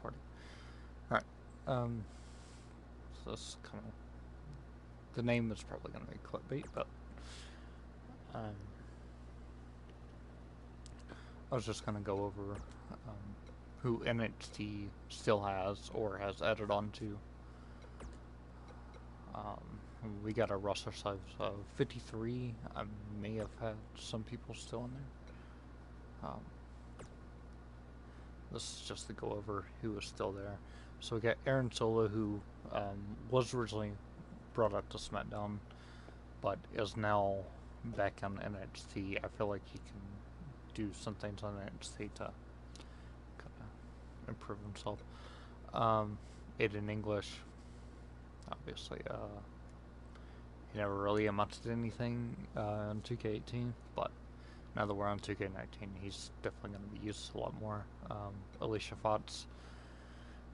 party. Alright. Um, so this kind of... The name is probably going to be clickbait, but... Um, I was just going to go over who NXT still has or has added on to. We got a roster size of 53. I may have had some people still in there. This is just to go over who is still there. So we got Aaron Solo, who was originally brought up to SmackDown, but is now back on NXT. I feel like he can do some things on NXT to kind of improve himself. Aiden English, obviously, he never really amounted to anything in 2K18, but now that we're on 2K19, he's definitely going to be used a lot more. Alicia Fox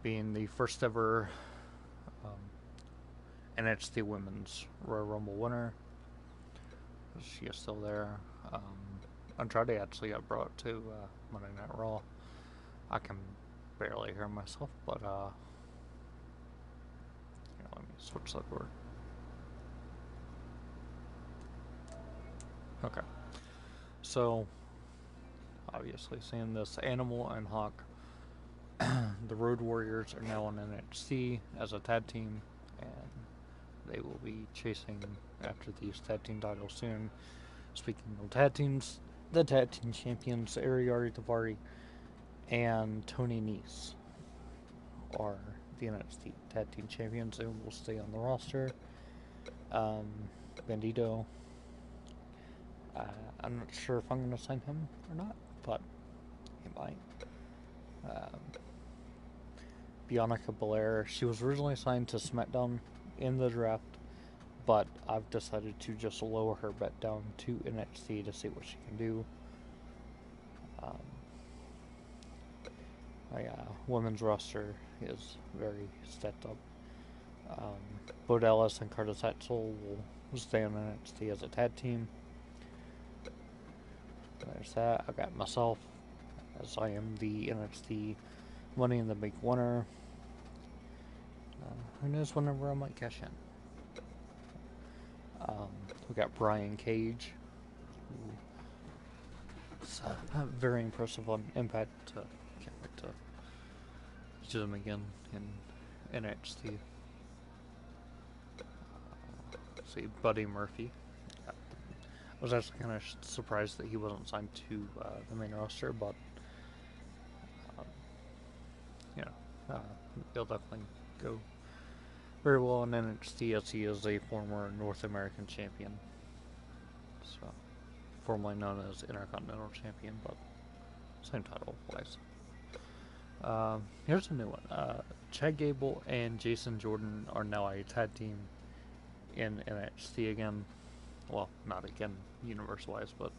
being the first ever NXT Women's Royal Rumble winner. She is still there. Andrade actually got brought to Monday Night Raw. I can barely hear myself, but let me switch that word. Okay. So, obviously, seeing this Animal and Hawk, the Road Warriors are now on NXT as a tag team, and they will be chasing after these tag team titles soon. Speaking of tag teams, the tag team champions Ariari Daivari and Tony Nese are the NXT tag team champions and will stay on the roster. Bandito, I'm not sure if I'm going to sign him or not, but he might. Bianca Belair, she was originally signed to SmackDown in the draft, but I've decided to just lower her bet down to NXT to see what she can do. Women's roster is very stacked up. Bo Dallas and Curtis Axel will stay on NXT as a tag team. There's that. I got myself, as I am the NXT Money in the Bank winner. Who knows whenever I might cash in. We got Brian Cage. It's very impressive on Impact. Can't wait to use him again in NXT. See, Buddy Murphy. I was actually kind of surprised that he wasn't signed to the main roster, but he'll definitely go very well in NXT as he is a former North American champion. So, formerly known as Intercontinental Champion, but same title wise. Here's a new one. Chad Gable and Jason Jordan are now a tag team in NXT again. Well, not again, universe-wise, but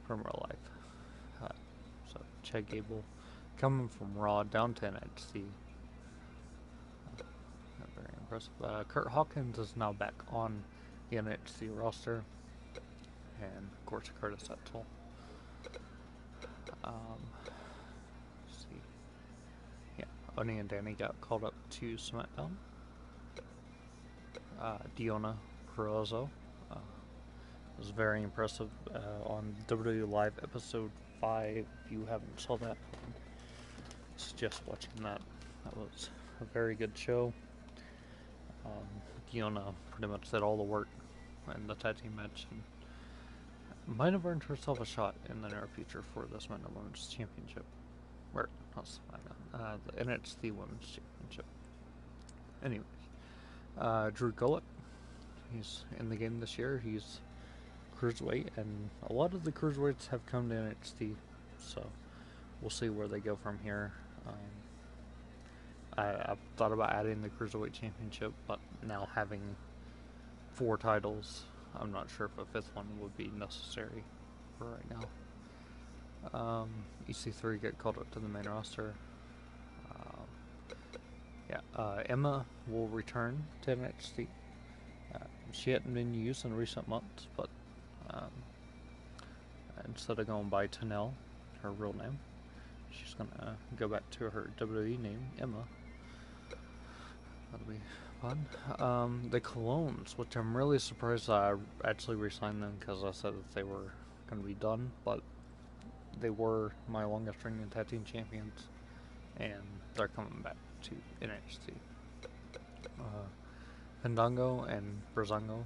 from real life. So, Chad Gable coming from Raw down to NXT. Very impressive. Kurt Hawkins is now back on the NXT roster. And, of course, Curtis Axel. Let's see. Yeah, Oni and Danny got called up to SmackDown. Diona Perazzo was very impressive on WWE Live episode 5. If you haven't saw that, I suggest watching that. That was a very good show. Diona pretty much did all the work in the tag team match and might have earned herself a shot in the near future for the SmackDown Women's Championship. Or, not SmackDown, the NXT Women's Championship. Anyways, Drew Gullet, he's in the game this year. He's cruiserweight, and a lot of the cruiserweights have come to NXT, so we'll see where they go from here. I've thought about adding the Cruiserweight Championship, but now having 4 titles, I'm not sure if a 5th one would be necessary for right now. EC3 get called up to the main roster. Emma will return to NXT. She hadn't been used in recent months, but instead of going by Tanel, her real name, she's gonna go back to her WWE name, Emma. That'll be fun. The Colognes, which I'm really surprised I actually re-signed them because I said that they were going to be done, but they were my longest reigning tag team champions, and they're coming back to NXT. Fandango and Brazango.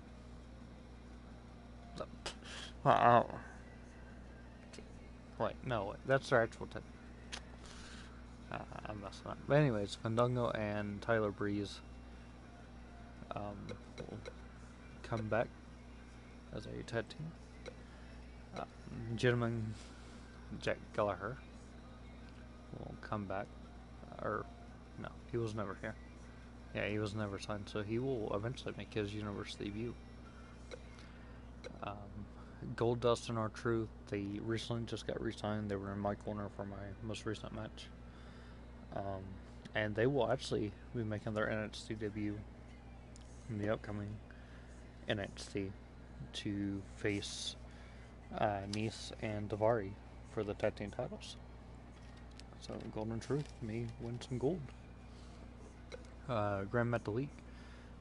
Wait, no, that's their actual tag. I'm messing up. But anyways, Fandango and Tyler Breeze will come back as a tag team. Gentleman Jack Gallagher will come back. No, he was never here. Yeah, he was never signed, so he will eventually make his Universe debut. Goldust and R-Truth, they recently just got re-signed. They were in my corner for my most recent match. And they will actually be making their NXT debut in the upcoming NXT to face Nice and Davari for the tag team titles. So Golden Truth may win some gold. Grand Metalik,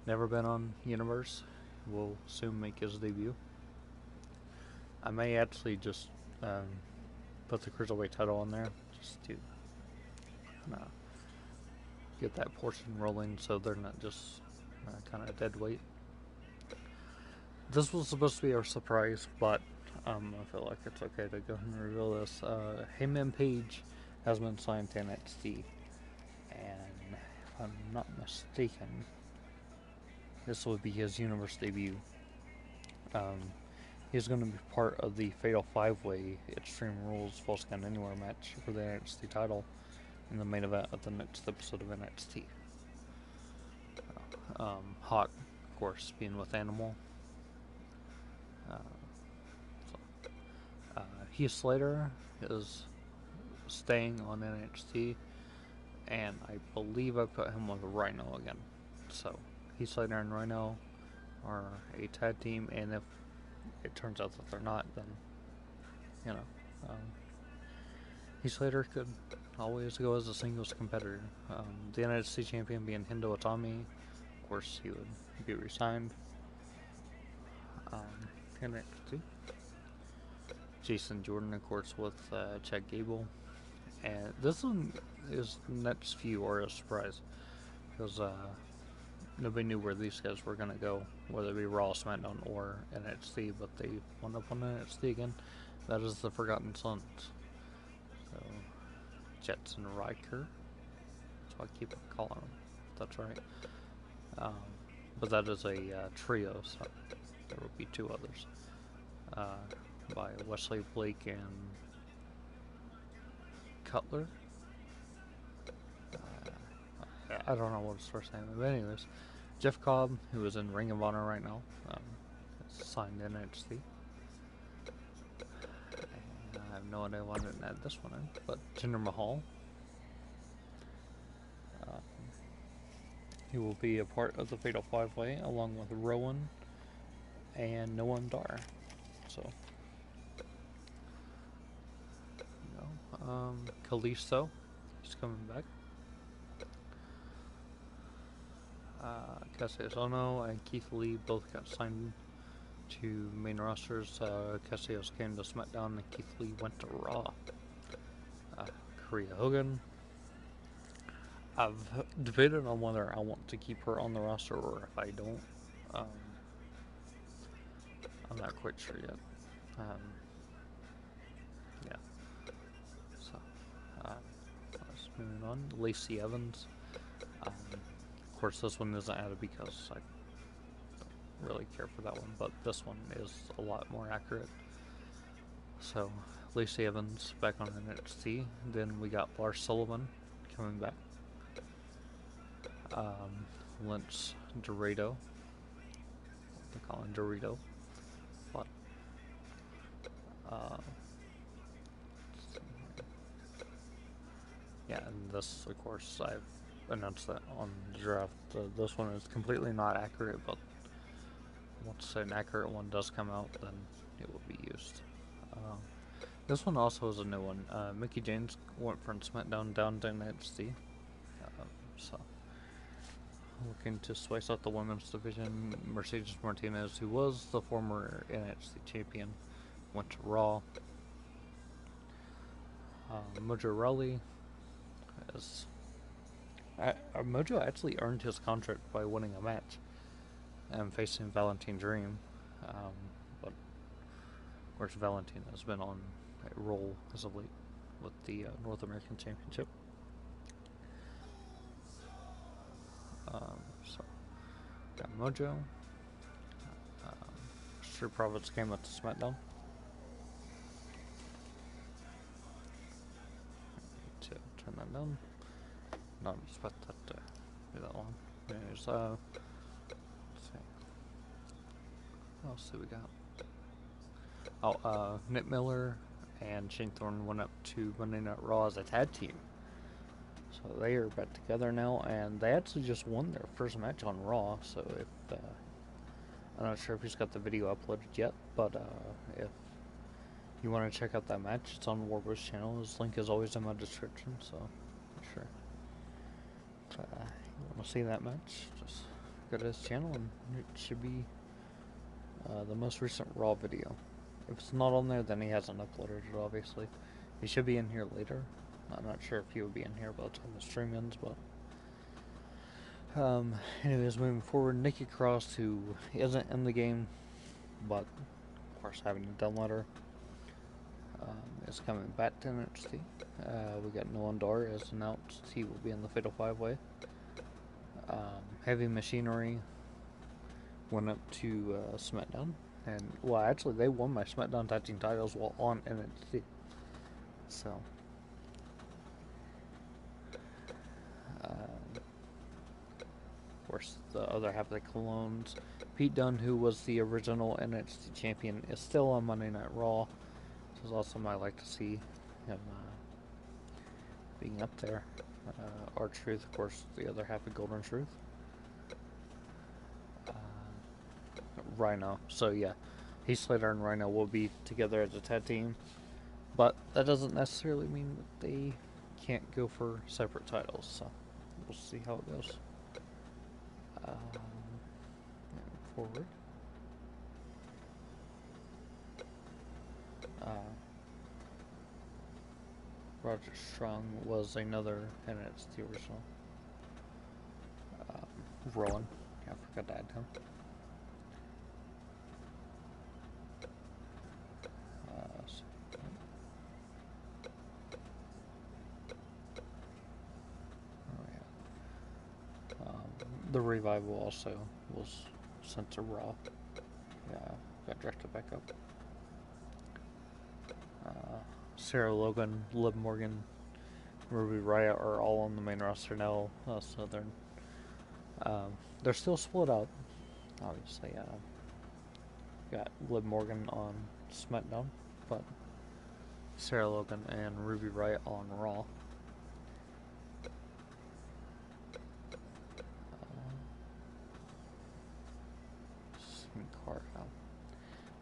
never been on Universe, will soon make his debut. I may actually just put the Cruiserweight title on there just to get that portion rolling so they're not just kind of dead weight. This was supposed to be our surprise, but I feel like it's okay to go ahead and reveal this. Heyman Page has been signed to NXT, and if I'm not mistaken, this would be his Universe debut. He's going to be part of the Fatal 5-Way Extreme Rules False Count Anywhere match for the NXT title in the main event of the next episode of NXT. Hawk, of course, being with Animal. Heath Slater is staying on NXT, and I believe I put him with Rhino again. So Heath Slater and Rhino are a tag team, and if it turns out that they're not, then Heath Slater could always go as a singles competitor. The NXT champion being Hendo Itami, of course he would be re-signed. NXT. Jason Jordan, of course, with Chad Gable. And this one is next few are a surprise because nobody knew where these guys were going to go, whether it be Raw, SmackDown, or NXT, but they wound up on NXT again. That is the Forgotten Sons. So, Jets and Riker. That's what I keep calling them. That's right. But that is a trio, so there will be two others. By Wesley Blake and Cutler. I don't know what his first name is, but anyways, Jeff Cobb, who is in Ring of Honor right now, signed NXT. And I have no idea why I didn't add this one in, but Jinder Mahal. He will be a part of the Fatal 5-Way along with Rowan and Noam Dar. So, Kalisto, he's coming back. Cassius Ohno and Keith Lee both got signed to main rosters. Cassius came to SmackDown and Keith Lee went to Raw. Korea Hogan. I've debated on whether I want to keep her on the roster or if I don't. I'm not quite sure yet. Yeah. So, let's moving on. Lacey Evans. Of course, this one isn't added because I don't really care for that one, but this one is a lot more accurate. So, Lacey Evans back on NXT. Then we got Lars Sullivan coming back. Lynch Dorado. They call him Dorito. But yeah, and this, of course, I've announced that on the draft. This one is completely not accurate, but once an accurate one does come out, then it will be used. This one also is a new one. Mickey James went from SmackDown down to NXT. So, looking to spice up the women's division. Mercedes Martinez, who was the former NXT champion, went to Raw. Mojo Rawley is. Mojo actually earned his contract by winning a match and facing Valentine Dream. But, of course, Valentine has been on a roll as of late with the North American Championship. So, got Mojo. Street Profits came up to SmackDown. To turn that down. Not expect that to be that long. Anyways, let's see. What else do we got? Nick Miller and Shane Thorne went up to Monday Night Raw as a tag team. So they are back together now, and they actually just won their first match on Raw. So if I'm not sure if he's got the video uploaded yet, but if you want to check out that match, it's on Warbo's channel. His link is always in my description, so sure. If you want to see that match, just go to his channel, and it should be the most recent Raw video. If it's not on there, then he hasn't uploaded it, obviously. He should be in here later. I'm not sure if he will be in here by the time the stream ends, but anyways, moving forward, Nikki Cross, who isn't in the game, but of course having a downloader, is coming back to NXT. We got Nolan Dar as announced. He will be in the Fatal 5-Way. Heavy Machinery went up to SmackDown, and well, actually they won my SmackDown Tag Team titles while on NXT. So of course, the other half of the Colognes. Pete Dunne, who was the original NXT champion, is still on Monday Night Raw. This is awesome. I like to see him being up there. R-Truth, of course, the other half of Golden Truth. Rhino. So yeah, Heath Slater and Rhino will be together as a tag team, but that doesn't necessarily mean that they can't go for separate titles. So we'll see how it goes. Forward. Roger Strong was another NXT original. Rowan. Yeah, I forgot to add him. The Revival also was sent to Raw. Yeah, got directed back up. Sarah Logan, Liv Morgan, Ruby Riott are all on the main roster now. So they're still split up. Obviously, got Liv Morgan on SmackDown, but Sarah Logan and Ruby Riott on Raw.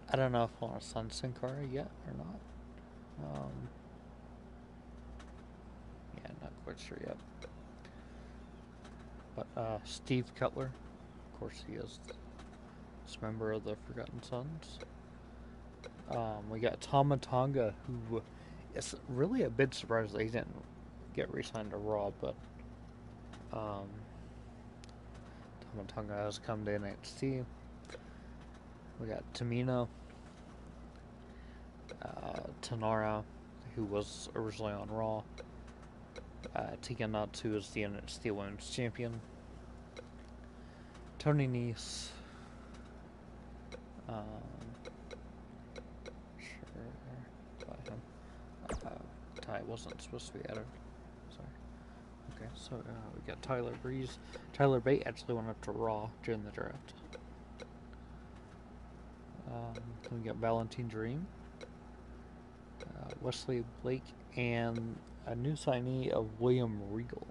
I don't know if I want to sign Sin Cara yet or not. Yeah, not quite sure yet. But Steve Cutler, of course, he is a member of the Forgotten Sons. We got Tama Tonga, who is really a bit surprised that he didn't get re-signed to Raw, but Tama Tonga has come to NXT. We got Tamina, Tanara, who was originally on Raw. Tegan Nox, who is the NXT Women's Champion. Tony Nese. Ty wasn't supposed to be added. Sorry. Okay, so we got Tyler Breeze. Tyler Bate actually went up to Raw during the draft. Then we got Valentine Dream, Wesley Blake, and a new signee of William Regal.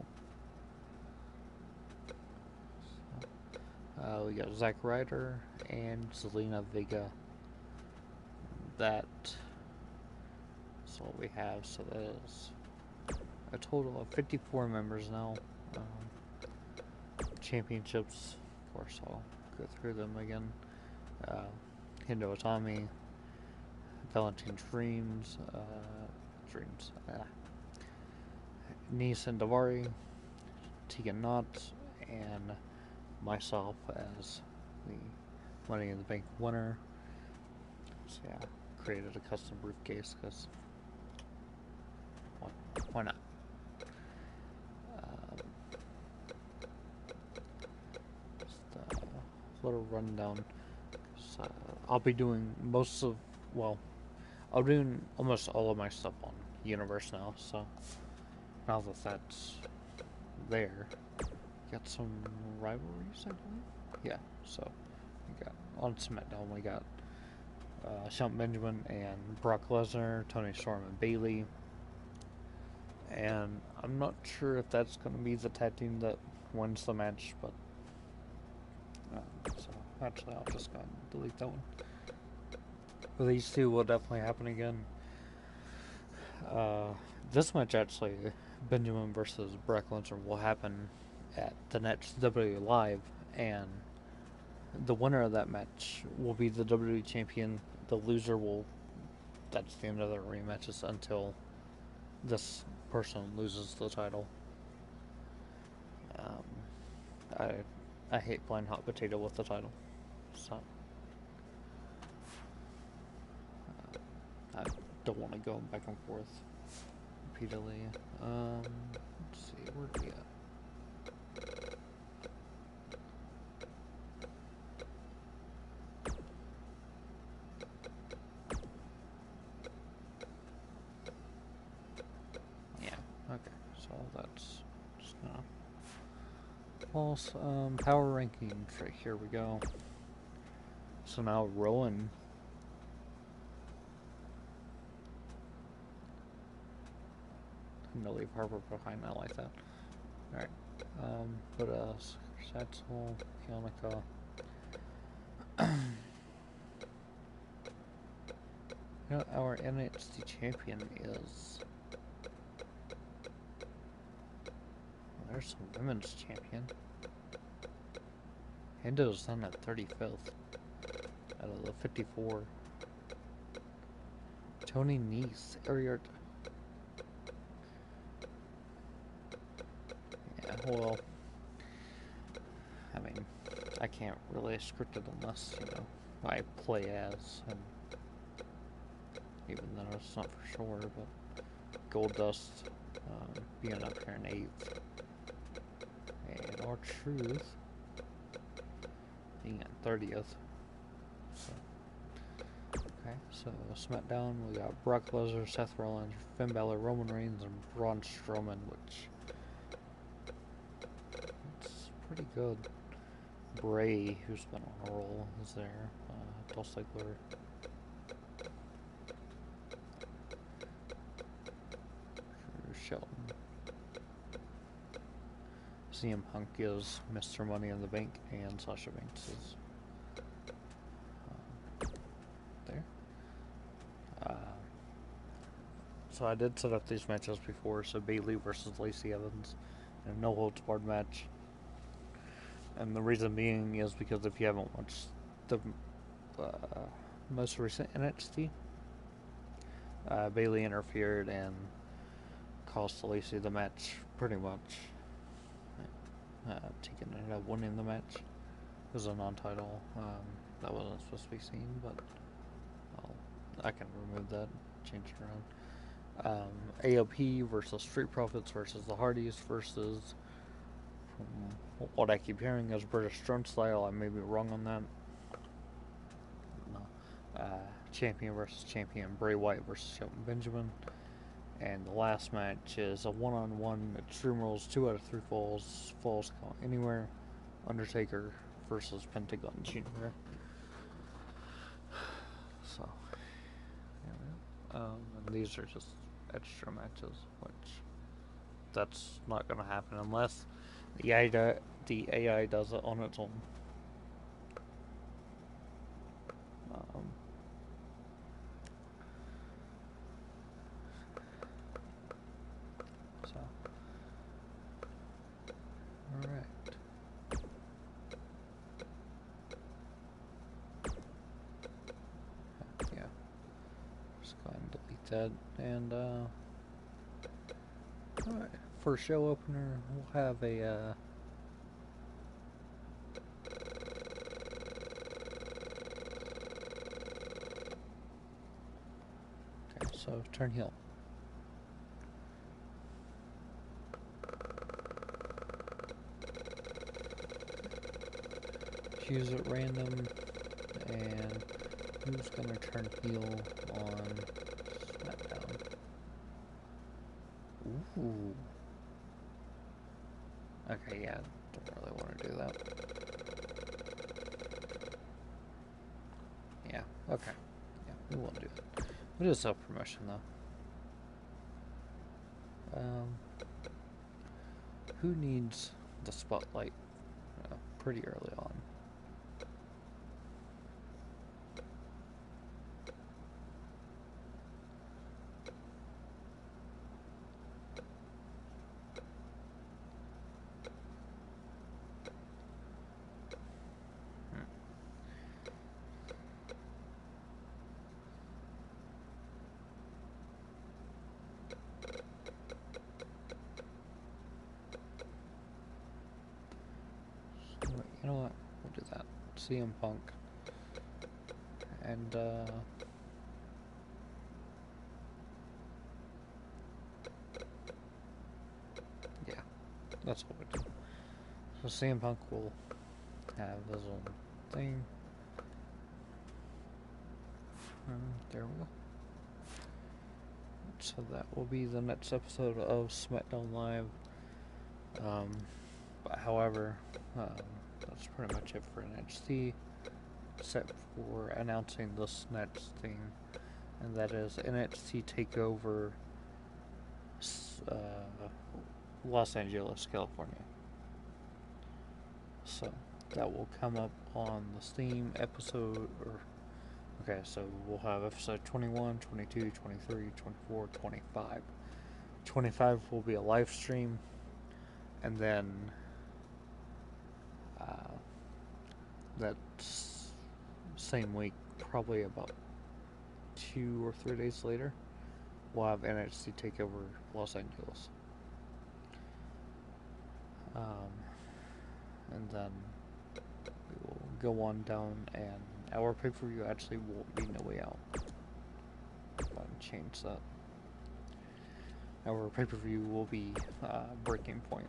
We got Zack Ryder and Zelina Vega. That that's all we have. So that is a total of 54 members now. Championships, of course, I'll go through them again. Hendo Itami, Valentine Dreams, Nissan Davari, Tegan Knott, and myself as the Money in the Bank winner. So yeah, created a custom briefcase because why not? Just a little rundown. So, I'll be doing I'll be doing almost all of my stuff on Universe now. So now that that's there, got some rivalries, I believe. Yeah, so we got on SmackDown we got Shelton Benjamin and Brock Lesnar, Tony Storm and Bayley. And I'm not sure if that's going to be the tag team that wins the match, but so actually I'll just go ahead and delete that one. But these two will definitely happen again. This match actually, Benjamin versus Brock Lesnar, will happen at the next WWE Live, and the winner of that match will be the WWE Champion. The loser that's the end of the rematches until this person loses the title. I hate playing hot potato with the title, so I don't want to go back and forth repeatedly. Let's see, where do we at? That's just gonna false power rankings. Right, here we go. So now Rowan I'm gonna leave Harper behind. I like that. Alright. What else? Satchel, Kiyonika. You know, our NXT champion is. There's some women's champion. Hendo's done at 35th out of the 54. Tony Nese, Ariart. Yeah, well, I mean, I can't really script it unless, I play as, and even though it's not for sure, but Goldust being up here in 8th. And R-Truth being at 30th. So, okay, so SmackDown, we got Brock Lesnar, Seth Rollins, Finn Balor, Roman Reigns, and Braun Strowman, which it's pretty good. Bray, who's been on a roll, is there. Dolph Ziggler. Shelton. CM Punk is Mr. Money in the Bank, and Sasha Banks is there. So I did set up these matches before, so Bayley versus Lacey Evans in a no-holds-barred match. And the reason being is because if you haven't watched the most recent NXT, Bayley interfered and cost Lacey the match pretty much. Tegan ended up winning the match. It was a non-title. That wasn't supposed to be seen, but I can remove that, change it around. AOP versus Street Profits versus the Hardys versus, from what I keep hearing, is British Strong Style. I may be wrong on that. No. Champion versus Champion, Bray Wyatt versus Shelton Benjamin. And the last match is a one-on-one Extreme Rules, 2 out of 3 falls. Falls count anywhere. Undertaker versus Pentagon Jr. So, yeah. And these are just extra matches, which that's not going to happen unless the AI does it on its own. that. And alright, for show opener, we'll have a okay, so turn heel. Choose at random, and who's gonna turn heel on SmackDown? Ooh. Okay, yeah, don't really want to do that. Yeah, okay. Yeah, we won't do that. We'll do self-promotion, though. Who needs the spotlight pretty early on? You know what? We'll do that. CM Punk. And, yeah, that's what we do. So CM Punk will have his own thing. There we go. So that will be the next episode of SmackDown Live. But however, that's pretty much it for NXT, except for announcing this next thing, and that is NXT TakeOver Los Angeles, California. So that will come up on the Steam episode, okay, so we'll have episode 21, 22, 23, 24, 25. 25 will be a live stream, and then that same week, probably about 2 or 3 days later, we'll have NXT TakeOver Los Angeles. And then we will go on down, and our pay-per-view actually won't be No Way Out. If I can change that. Our pay-per-view will be Breaking Point.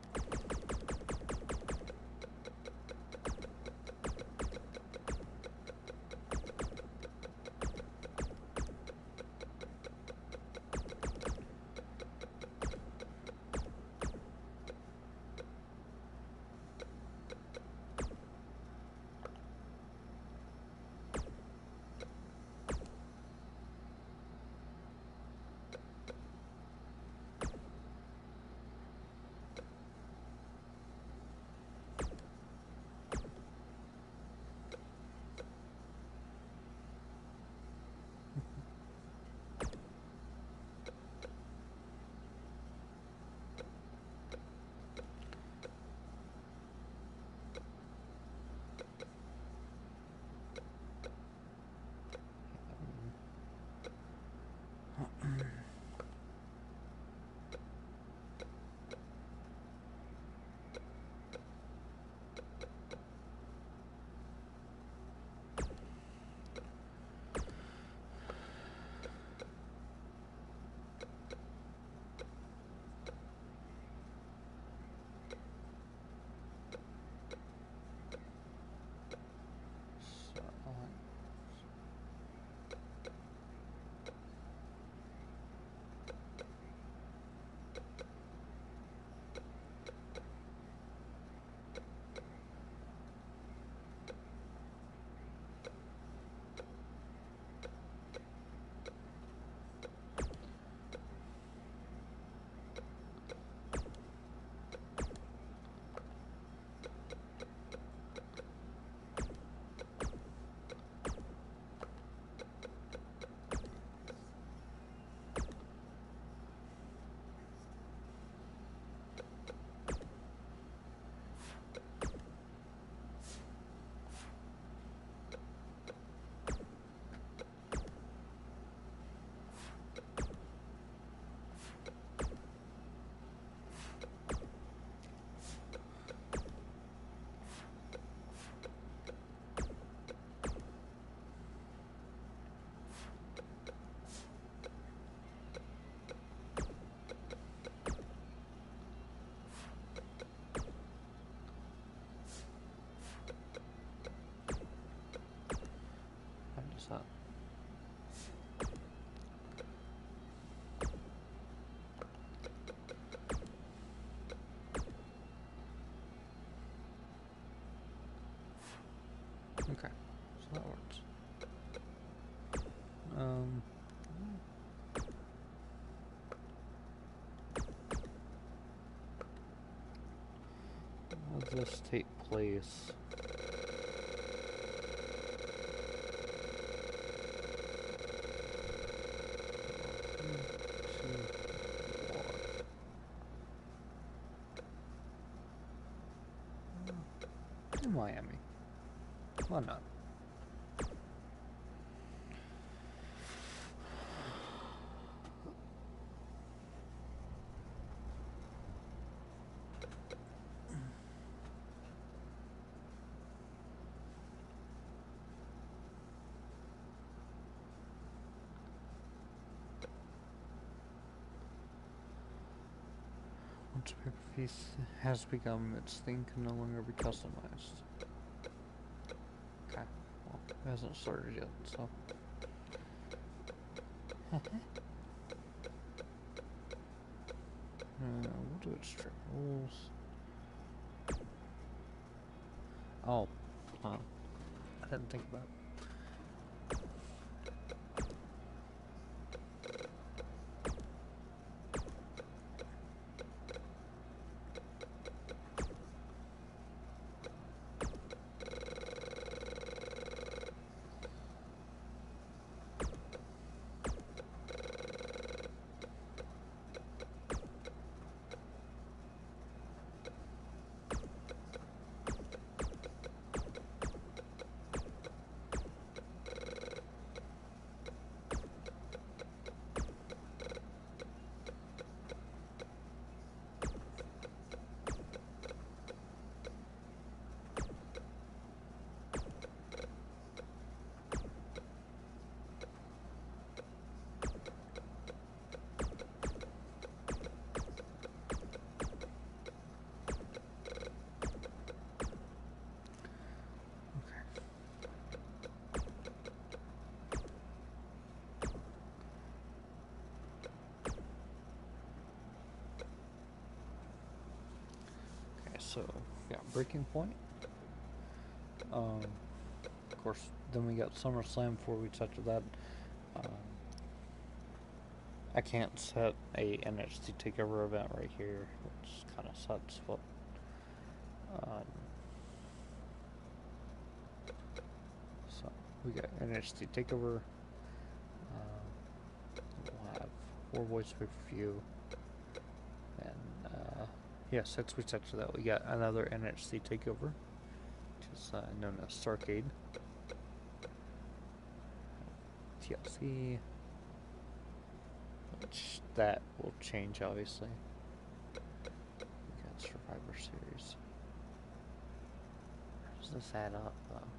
Okay, so that works. Um, will this take place? In Miami. Why not? Once a paper piece has become, its thing can no longer be customized. Okay, well, it hasn't started yet, so. We'll do it strict rules. Oh, I didn't think about it. So, yeah, Breaking Point. Of course, then we got SummerSlam before we touch that. I can't set a NXT Takeover event right here, which kind of sucks, but so we got NXT Takeover. We'll have 4 Boys pay-per-view, and yeah, since we touched that, we got another NXT Takeover, which is known as Starrcade. TLC, which that will change obviously. We got Survivor Series. How does this add up though?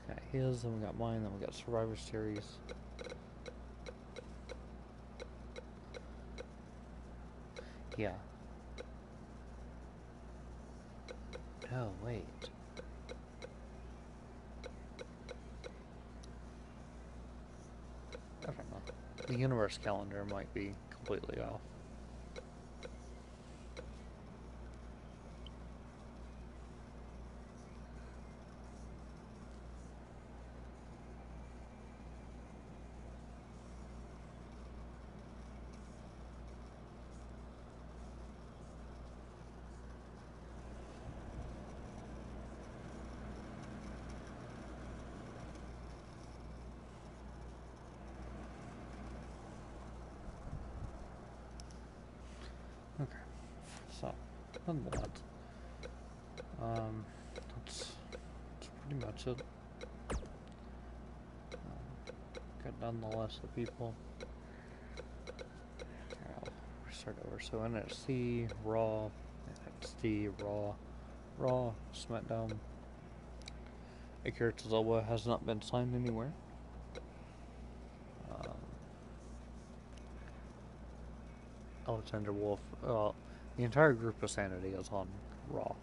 We got his, then we got mine, then we got Survivor Series. Yeah. Oh, wait. I don't know. The universe calendar might be completely off. Okay, so, other than that, that's pretty much it. Got down the list of people. Okay, I'll restart over. So NXT, Raw, NXT, Raw, SmackDown. Akira Tozawa has not been signed anywhere. Alexander Wolf, the entire group of Sanity is on Raw.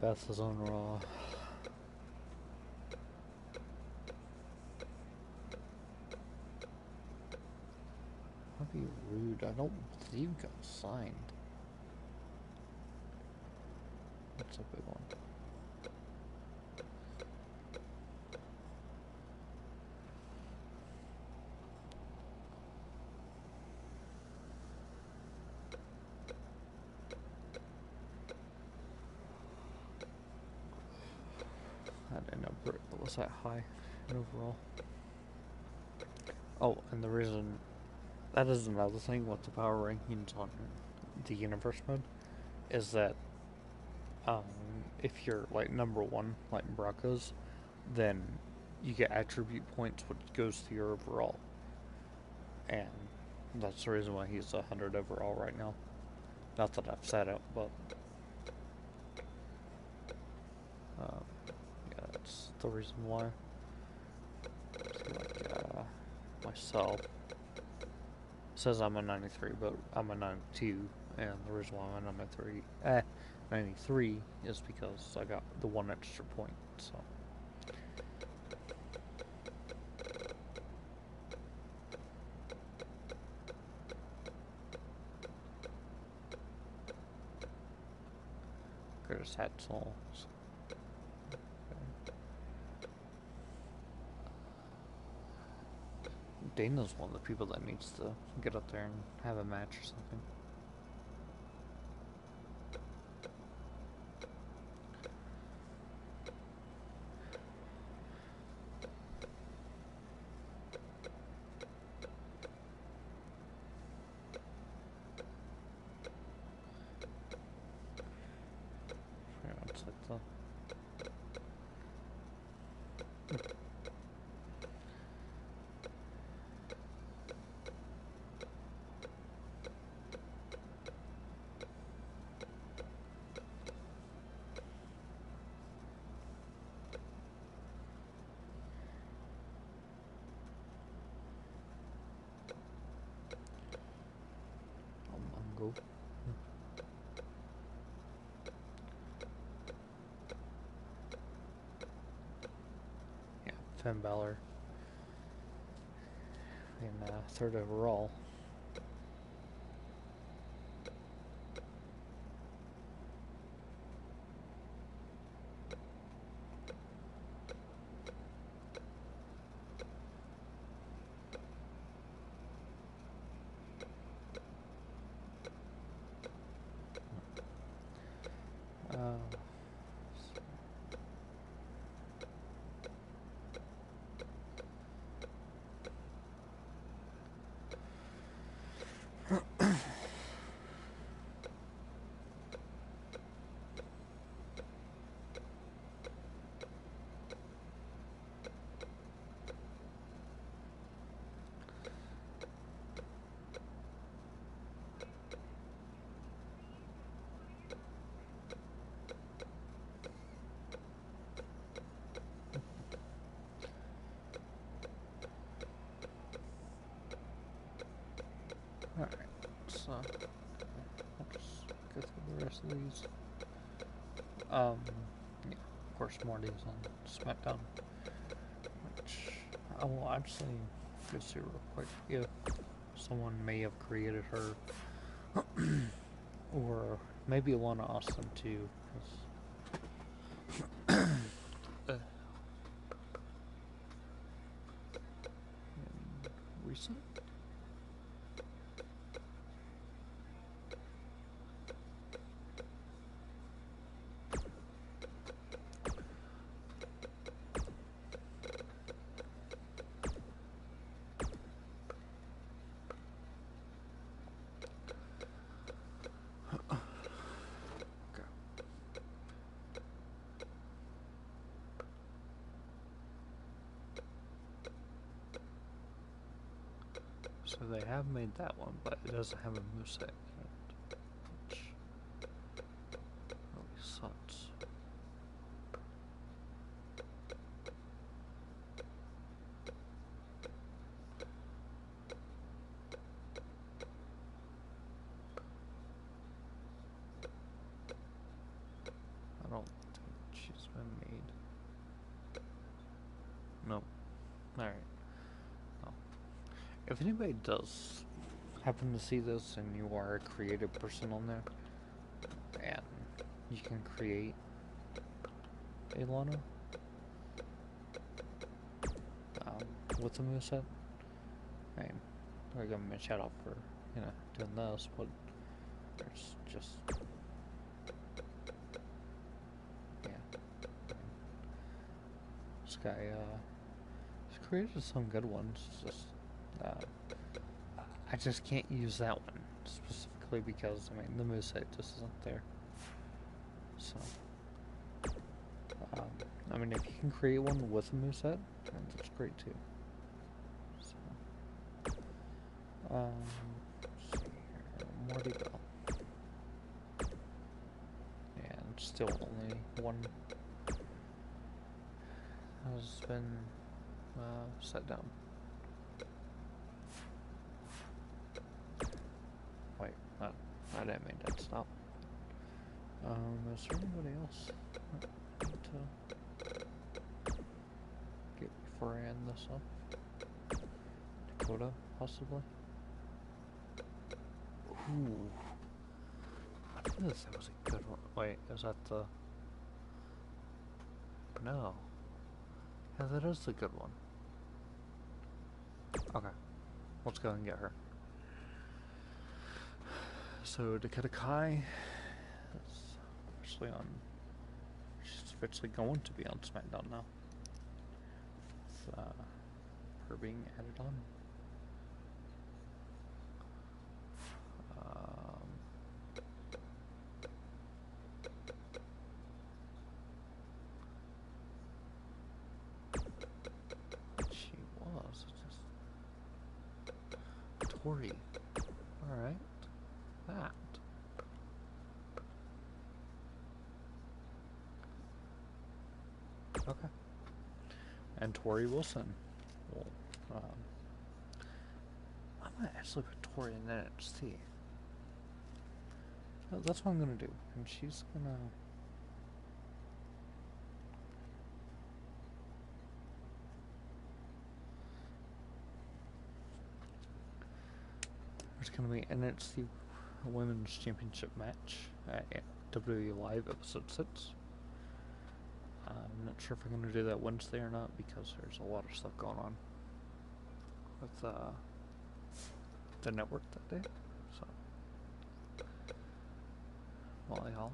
Beth is on Raw. That'd be rude. I don't believe got signed. That's a big one. I didn't know Britt was that high in overall. Oh, and the reason that is another thing with the power rankings on the universe mode is that if you're like number one, like Brock is, then you get attribute points, which goes to your overall, and that's the reason why he's 100 overall right now. Not that I've said it, but yeah, that's the reason why. Like myself. It says I'm a 93, but I'm a 92, and the reason why I'm a 93 is because I got the one extra point, so. Greatest hat songs. Dana's one of the people that needs to get up there and have a match or something. Yeah, it's like the Mongo. Yeah, Finn Balor in third overall. Alright, so I'll just go through the rest of these. Yeah, of course Morty's on SmackDown, which I will actually go see real quick if someone may have created her, or maybe one of Austin too, because recent. So they have made that one, but it doesn't have a moveset yet, which really sucks. I don't No. Alright. Oh. If anybody does happen to see this and you are a creative person on there, and you can create a Lana with a moveset, I mean, I'll give him a shout out for, doing this, but there's just, yeah. This guy, he's created some good ones, just, I just can't use that one, specifically because, I mean, the moveset just isn't there. So, I mean, if you can create one with a moveset, then that's great too. So, let's see here, Morty Bell. And still only one has been set down. Wait, I didn't mean that stop. Is there anybody else I need to get before I end this up? Dakota, possibly? Ooh. I think that was a good one. Wait, is that the... No. Yeah, that is the good one. Okay. Let's go and get her. So, Dakota Kai is officially on... She's officially going to be on SmackDown now. With her being added on. She was just... Tori. Alright. That. Okay. And Tori Wilson. Well, I might actually put Tori in NXT. That's what I'm gonna do. And she's gonna... There's gonna be NXT Women's Championship match at WWE Live Episode 6. I'm not sure if I'm going to do that Wednesday or not because there's a lot of stuff going on with the network that day. So, Molly Holly,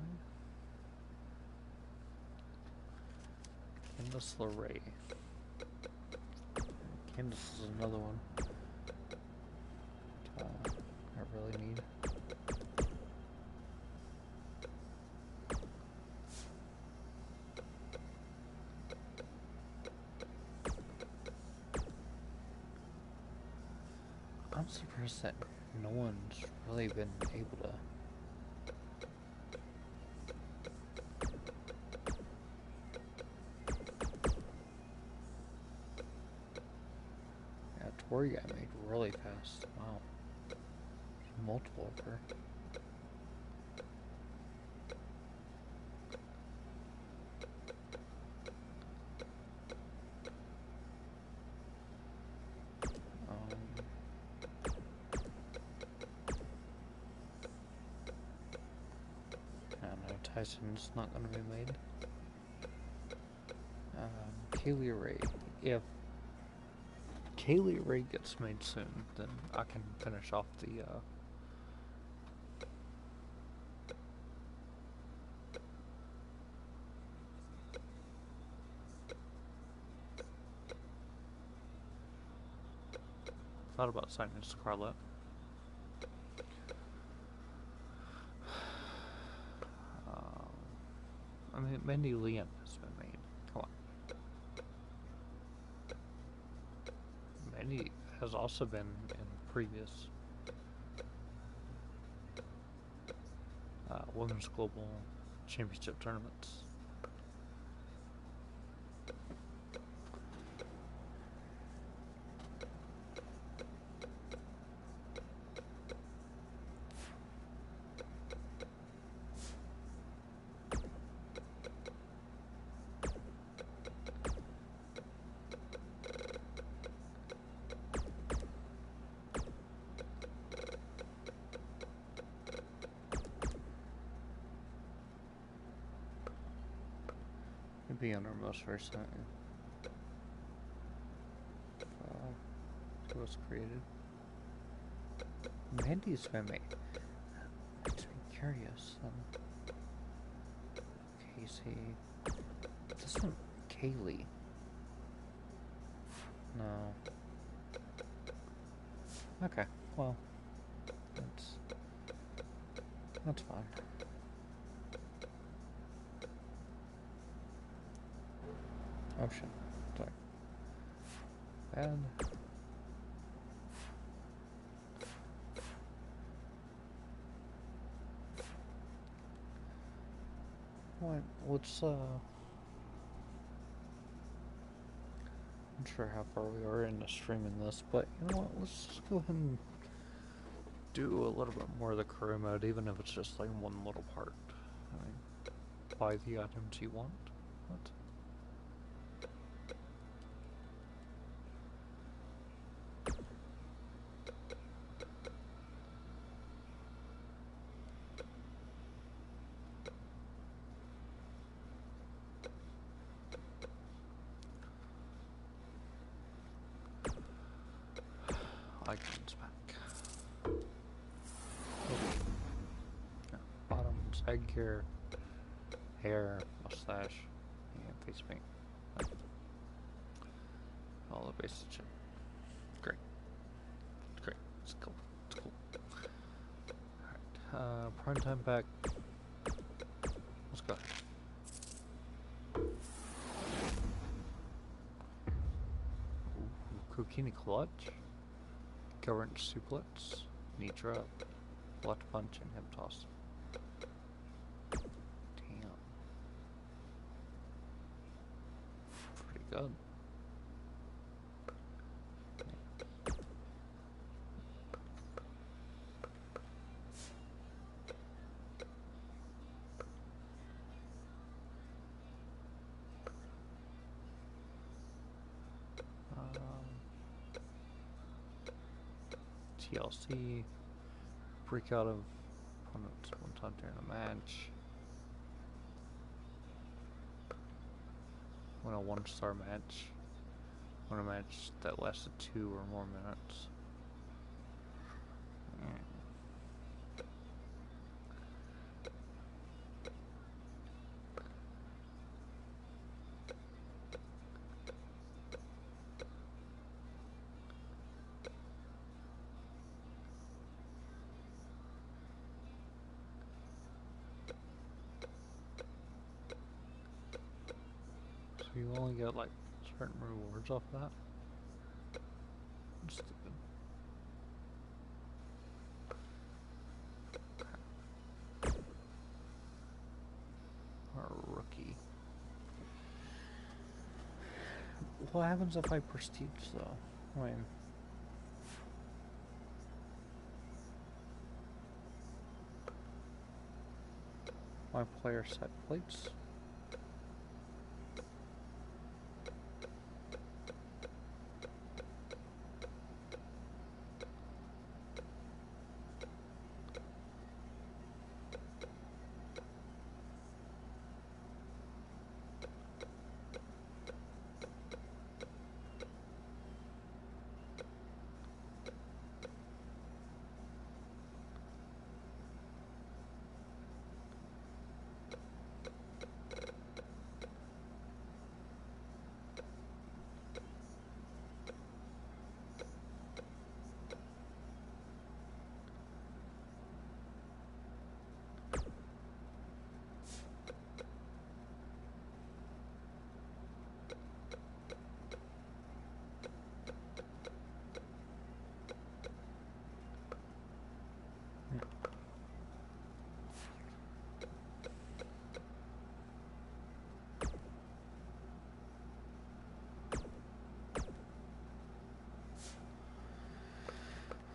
Candice LeRae. Candice is another one I really need. I'm surprised that no one's really been able to Tori got made really fast. Wow. Multiple of her. Tyson's not going to be made. Kaylee Ray. If Kaylee Ray gets made soon, then I can finish off the thought about signing Scarlett. I mean, Mandy Liam has been made. Come on. Mandy has also been in previous Women's Global Championship tournaments. Maybe on our most recent. It was created. Mandy's family. Makes me curious. Casey. This one, Kaylee. No. Okay, well, that's fine. Oh shit. Sorry. Bad. Well, let's I'm not sure how far we are into streaming this, but you know what, let's just go ahead and do a little bit more of the career mode, even if it's just like one little part. I mean, buy the items you want. What? Icons back. Yeah, bottoms, headgear, hair, mustache, and face paint. All the basic shit. Great. Great. It's cool. It's cool. Alright. Prime time back. Let's go. Ooh, Kokini clutch. Current suplex, knee drop, left punch, and hip toss. Damn. Pretty good. TLC, break out of opponents one time during a match. Win a 1-star match. Win a match that lasted 2 or more minutes. You only get like certain rewards off that. Stupid. Or a rookie. What happens if I prestige though? I mean, my player set plates.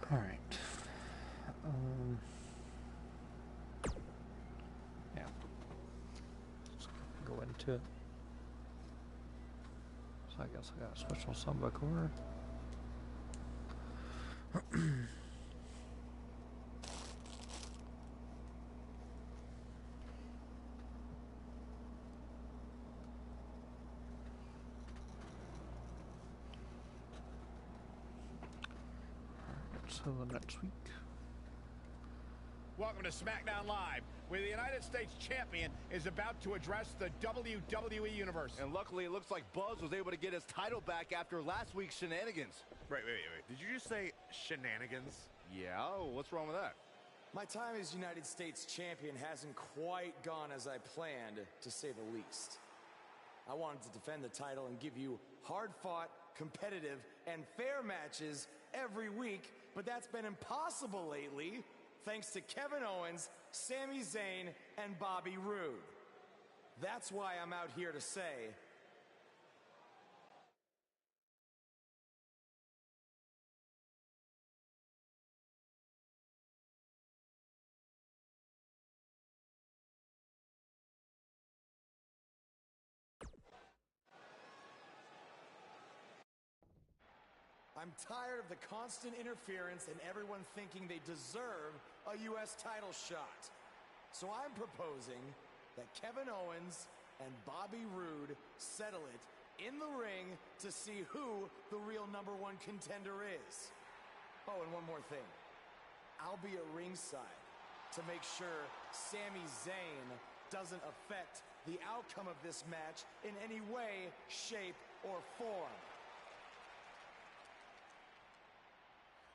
All right. Yeah. Let's go into it. So I guess I gotta switch on some back over. the next week. Welcome to SmackDown Live, where the United States Champion is about to address the WWE Universe. And luckily, it looks like Buzz was able to get his title back after last week's shenanigans. Wait. Did you just say shenanigans? Yeah, what's wrong with that? My time as United States Champion hasn't quite gone as I planned, to say the least. I wanted to defend the title and give you hard-fought, competitive, and fair matches every week, but that's been impossible lately, thanks to Kevin Owens, Sami Zayn, and Bobby Roode. That's why I'm out here to say, I'm tired of the constant interference and everyone thinking they deserve a U.S. title shot. So I'm proposing that Kevin Owens and Bobby Roode settle it in the ring to see who the real #1 contender is. Oh, and one more thing. I'll be at ringside to make sure Sami Zayn doesn't affect the outcome of this match in any way, shape, or form.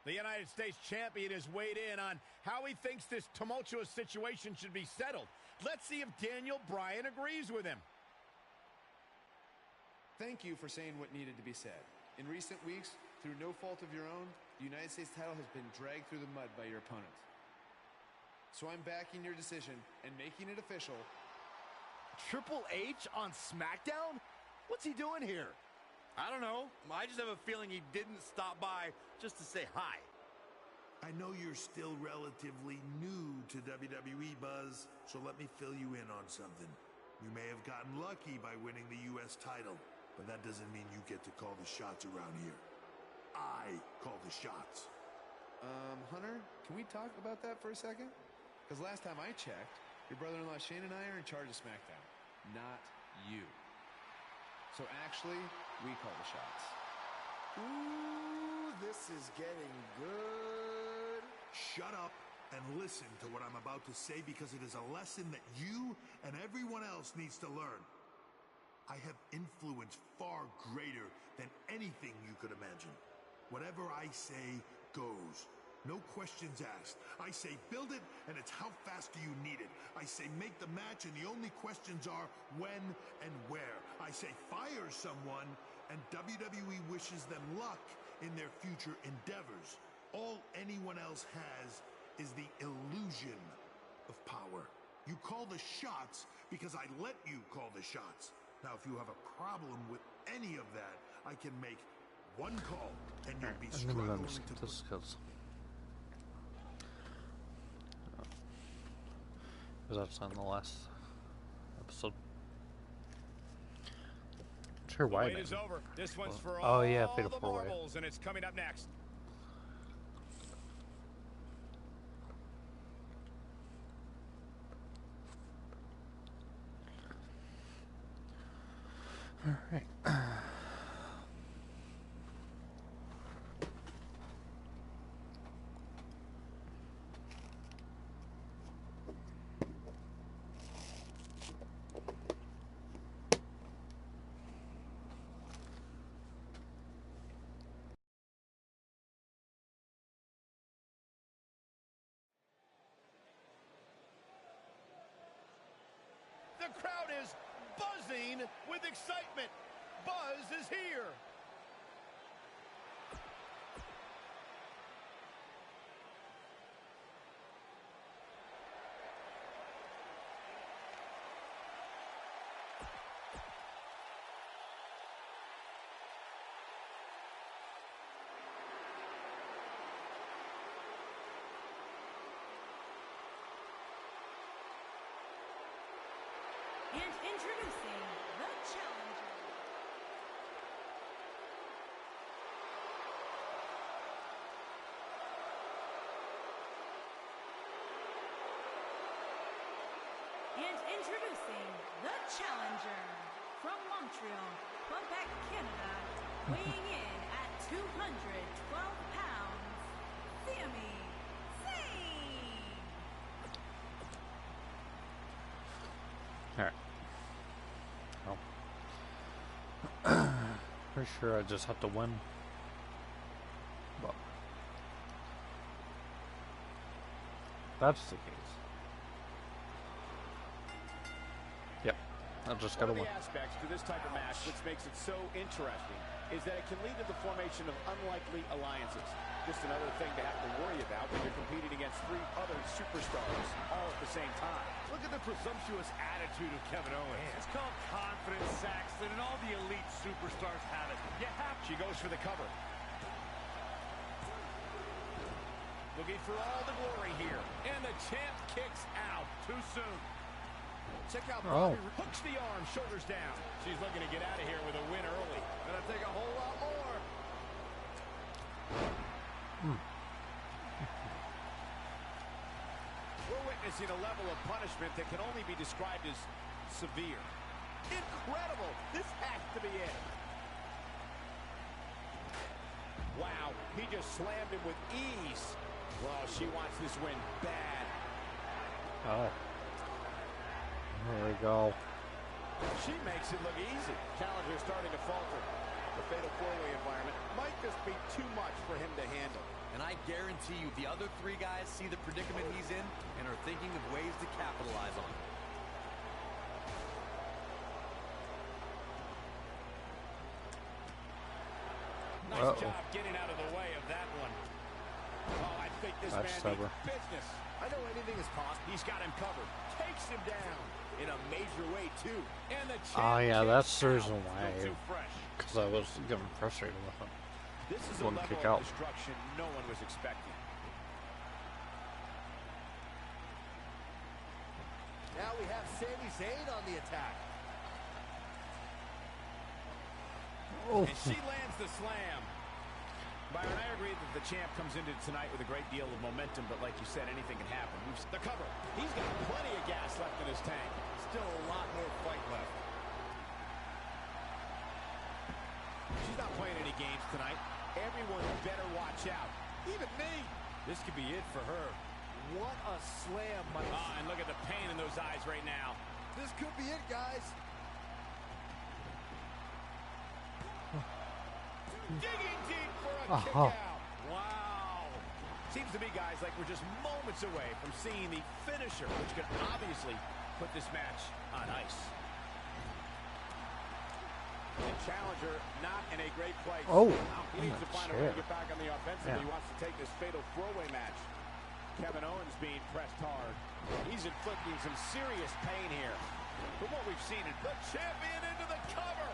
The United States Champion has weighed in on how he thinks this tumultuous situation should be settled. Let's see if Daniel Bryan agrees with him. Thank you for saying what needed to be said. In recent weeks, through no fault of your own, the United States title has been dragged through the mud by your opponent. So I'm backing your decision and making it official. Triple H on SmackDown? What's he doing here? I don't know. I just have a feeling he didn't stop by just to say hi. I know you're still relatively new to WWE, Buzz, so let me fill you in on something. You may have gotten lucky by winning the U.S. title, but that doesn't mean you get to call the shots around here. I call the shots. Hunter, can we talk about that for a second? Because last time I checked, your brother-in-law Shane and I are in charge of SmackDown, not you. So actually, we call the shots. Ooh, this is getting good. Shut up and listen to what I'm about to say, because it is a lesson that you and everyone else needs to learn. I have influence far greater than anything you could imagine. Whatever I say goes. No questions asked. I say build it, and it's how fast do you need it. I say make the match, and the only questions are when and where. I say fire someone, and WWE wishes them luck in their future endeavors. All anyone else has is the illusion of power. You call the shots because I let you call the shots. Now, if you have a problem with any of that, I can make one call, and you'll be struggling to Because that's on the last episode. Sure, why? Wait is over. This one's for oh all yeah, the Fatal 4-Way. marbles, and it's coming up next. All right. The crowd is buzzing with excitement. Buzz is here. And introducing the challenger. And introducing the challenger from Montreal, Quebec, Canada, weighing in at 212 pounds, Sami Zayn. Alright. Pretty sure I just have to win. Well, that's the case. Yep. I just gotta win. One of the aspects to this type of match which makes it so interesting is that it can lead to the formation of unlikely alliances. Just another thing to have to worry about when you're competing against 3 other superstars all at the same time. Look at the presumptuous attitude of Kevin Owens. It's called confidence, Saxton, and all the elite superstars have it. You have to. She goes for the cover. Looking for all the glory here. And the champ kicks out. Too soon. Check out Oh. Bobby. Hooks the arm, shoulders down. She's looking to get out of here with a win early. Gonna take a whole lot more. We're witnessing a level of punishment that can only be described as severe. Incredible. This has to be it. Wow, he just slammed him with ease. Well, she wants this win bad. Oh. There we go. She makes it look easy. Challenger starting to falter. The fatal 4-way environment might just be too much for him to handle. And I guarantee you the other 3 guys see the predicament he's in and are thinking of ways to capitalize on it. Nice job getting out of the way of that one. Oh, I think this man needs business. I know anything is possible. He's got him covered. Takes him down in a major way, too. And the Oh, yeah, that's the reason out. why. Still too fresh. Because I was getting frustrated with him. This is One a level kick of out. destruction no one was expecting. Now we have Sami Zayn on the attack. Oh. And she lands the slam. Byron, I agree that the champ comes into tonight with a great deal of momentum, but like you said, anything can happen. The cover. He's got plenty of gas left in his tank. Still a lot more fight left. She's not playing any games tonight. Everyone better watch out. Even me. This could be it for her. What a slam, Mike. Oh, and look at the pain in those eyes right now. This could be it, guys. Digging deep for a kick out. Wow. Seems to me, guys, like we're just moments away from seeing the finisher, which could obviously put this match on ice. The challenger not in a great place. Oh, He needs to find a way to get back on the offensive. He wants to take this fatal 4-way match. Kevin Owens being pressed hard. He's inflicting some serious pain here. From what we've seen, the champion into the cover.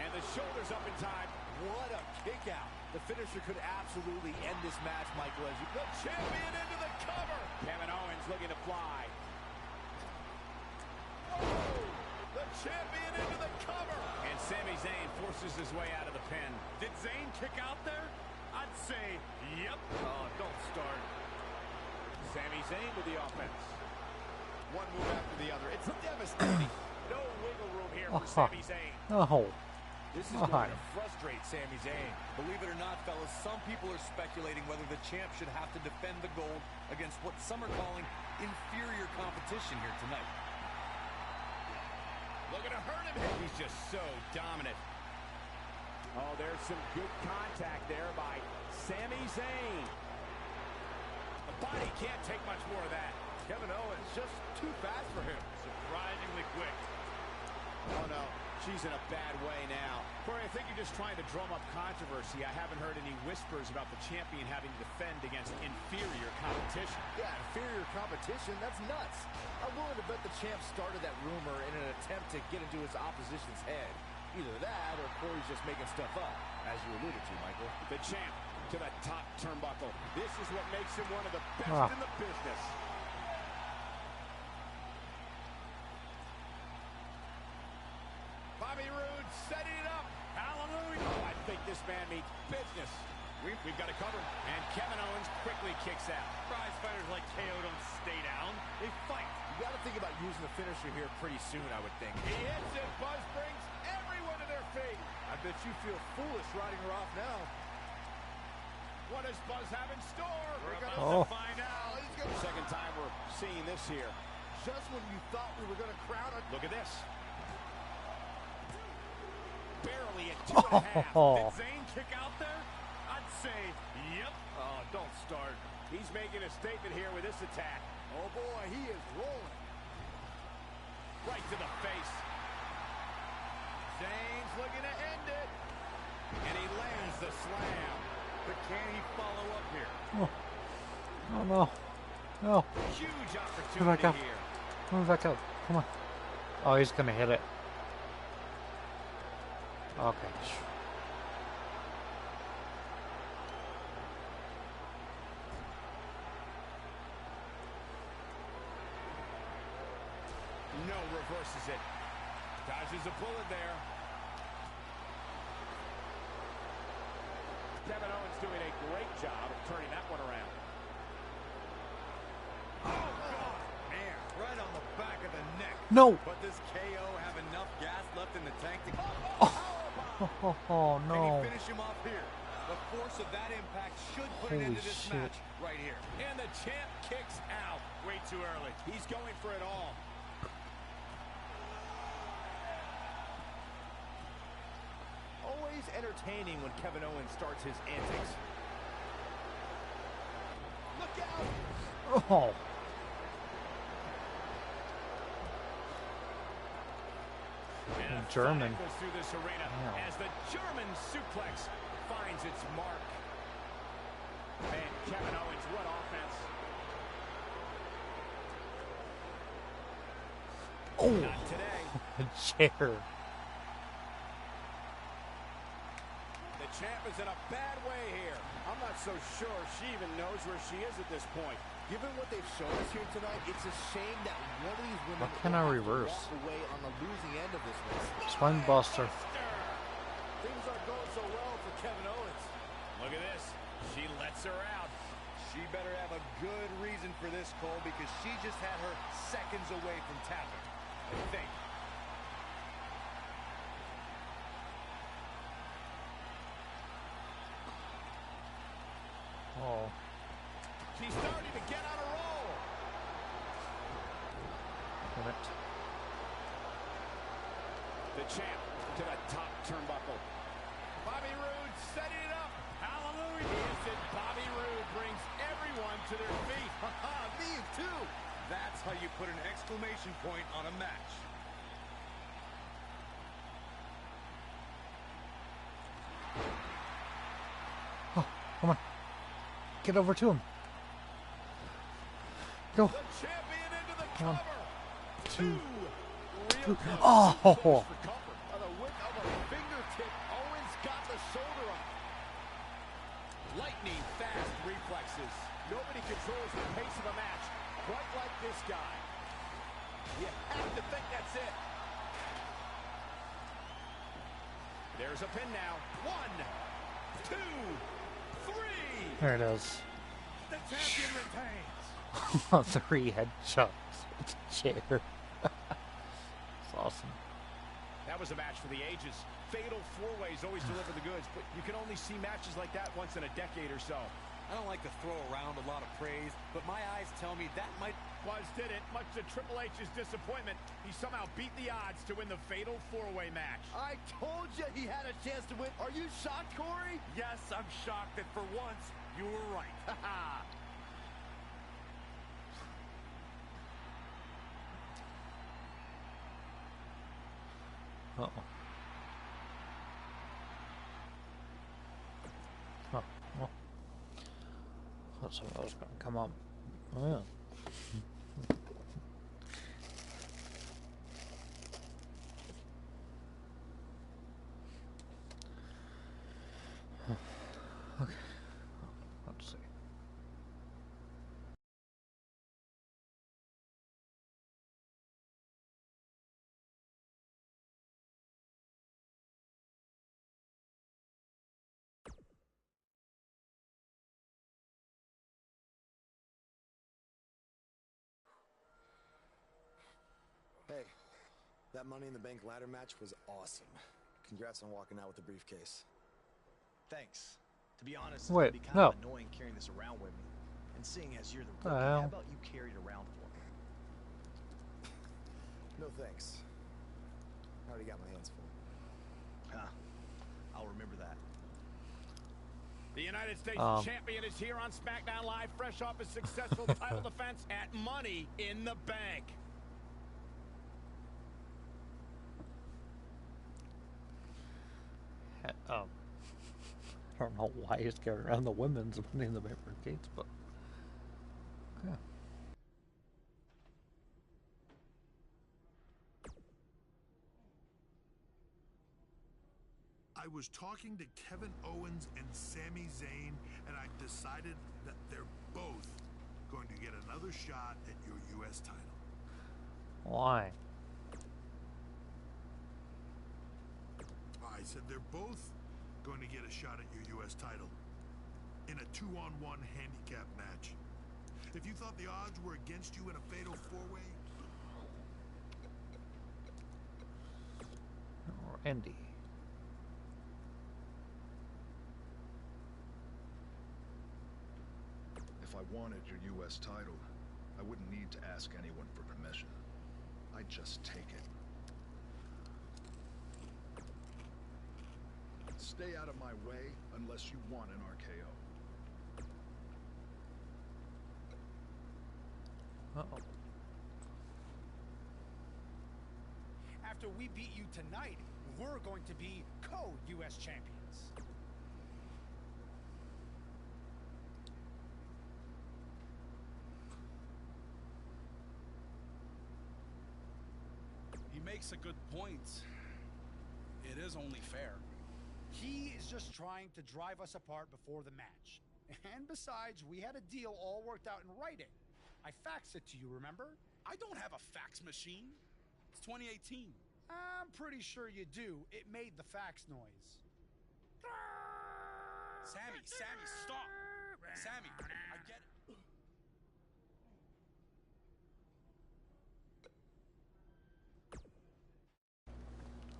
And the shoulders up in time. What a kick out. The finisher could absolutely end this match, Michael. As you The champion into the cover. Kevin Owens looking to fly. Oh, the champion into the cover. And Sami Zayn forces his way out of the pin. Did Zayn kick out there? I'd say, yep. Oh, don't start. Sami Zayn with the offense. One move after the other. It's devastating. No wiggle room here for Sami Zayn. Oh. This is going to frustrate Sami Zayn. Believe it or not, fellas, some people are speculating whether the champ should have to defend the gold against what some are calling inferior competition here tonight. Looking to hurt him. He's just so dominant. Oh, there's some good contact there by Sami Zayn. The body can't take much more of that. Kevin Owens just too fast for him. Surprisingly quick. Oh, no. She's in a bad way now. Corey, I think you're just trying to drum up controversy. I haven't heard any whispers about the champion having to defend against inferior competition. Yeah, inferior competition? That's nuts. I'm willing to bet the champ started that rumor in an attempt to get into his opposition's head. Either that or Corey's just making stuff up, as you alluded to, Michael. The champ to the top turnbuckle. This is what makes him one of the best in the business. Bobby Roode setting it up. Hallelujah. Oh, I think this man means business. We've got it covered. And Kevin Owens quickly kicks out. Prize fighters like KO don't stay down. They fight. You got to think about using the finisher here pretty soon, I would think. He hits it. Buzz brings everyone to their feet. I bet you feel foolish riding her off now. What does Buzz have in store? We're going to find out. Second time we're seeing this here. Just when you thought we were going to crown a... Look at this. Barely at 2.5. Did Zayn kick out there? I'd say, yep. Oh, don't start. He's making a statement here with this attack. Oh, boy, he is rolling. Right to the face. Zayn's looking to end it. And he lands the slam. But can he follow up here? Oh no. No. Huge Move back opportunity up. here. Move back up. Come on. Oh, he's gonna hit it. Okay. No, reverses it. Dodges a bullet there. Kevin Owens doing a great job of turning that one around. Oh, God. Man, right on the back of the neck. No. But does KO have enough gas left in the tank to... Oh no. Can he finish him off here? The force of that impact should put an end to this match right here. And the champ kicks out. Way too early. He's going for it all. Always entertaining when Kevin Owens starts his antics. Look out! Oh. And German. goes through this arena as the German suplex finds its mark. Man, Kevin Owens, what offense. Oh. Not today. Chair. The champ is in a bad way here. I'm not so sure she even knows where she is at this point. Given what they've shown us here tonight, it's a shame that one of these women What can I will have to reverse? walk away on the losing end of this one. Spine buster. Things aren't going so well for Kevin Owens. Look at this. She lets her out. She better have a good reason for this, Cole, because she just had her seconds away from tapping, I think. Oh. She's starting to get on a roll. Damn it. The champ to the top turnbuckle. Bobby Roode setting it up. Hallelujah. Instant Bobby Roode brings everyone to their feet. Me too. That's how you put an exclamation point on a match. Oh, come on. Get over to him. Go. The champion into the Come on. cover. Two. Real Oh. for comfort. On the whip of a fingertip, Owens got the shoulder up. Lightning fast reflexes. Nobody controls the pace of a match quite like this guy. You have to think that's it. There's a pin now. 1, 2, 3. There it is. The champion retains. 3 headshots with the chair. It's awesome. That was a match for the ages. Fatal four-ways always deliver the goods, but you can only see matches like that once in a decade or so. I don't like to throw around a lot of praise, but my eyes tell me that might... Buzz did it, much to Triple H's disappointment. He somehow beat the odds to win the fatal four-way match. I told you he had a chance to win. Are you shocked, Corey? Yes, I'm shocked that for once, you were right. Uh-oh. Oh, well. Thought something was going to come up. Oh, yeah. Okay. Let's see. Hey, that Money in the Bank ladder match was awesome. Congrats on walking out with the briefcase. Thanks. To be honest, Wait, it'd be kind no. of annoying carrying this around with me. And seeing as you're the The rookie, hell? how about you carry it around for me? No thanks. I already got my hands full. Huh. I'll remember that. The United States champion is here on SmackDown Live, fresh off his successful title defense at Money in the Bank. I don't know why he's carrying around the women's Money in the Bank briefcase, but yeah. I was talking to Kevin Owens and Sami Zayn, and I decided that they're both going to get another shot at your U.S. title. Why? I said they're both going to get a shot at your U.S. title in a 2-on-1 handicap match. If you thought the odds were against you in a fatal four-way... Or Indy. If I wanted your U.S. title, I wouldn't need to ask anyone for permission. I'd just take it. Stay out of my way unless you want an RKO. Uh-oh. After we beat you tonight, we're going to be co-U.S. champions. He makes a good point. It is only fair. He is just trying to drive us apart before the match. And besides, we had a deal all worked out in writing. I faxed it to you, remember? I don't have a fax machine. It's 2018. I'm pretty sure you do. It made the fax noise. Sammy, stop! Sammy, I get it.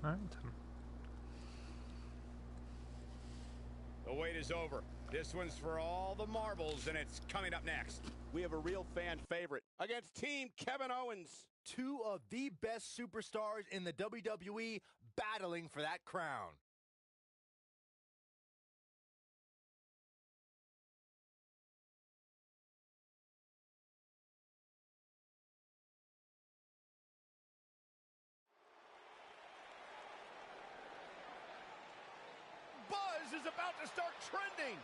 All right, then. The wait is over. This one's for all the marbles, and it's coming up next. We have a real fan favorite against Team Kevin Owens. Two of the best superstars in the WWE battling for that crown. Buzz is about to start trending.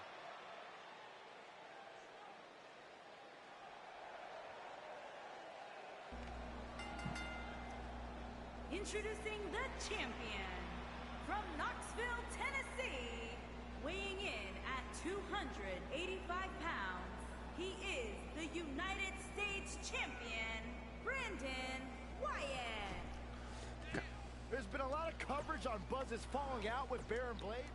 Introducing the champion from Knoxville, Tennessee, weighing in at 285 pounds. He is the United States champion, Brandon Wyatt. There's been a lot of coverage on Buzz's falling out with Baron Blade.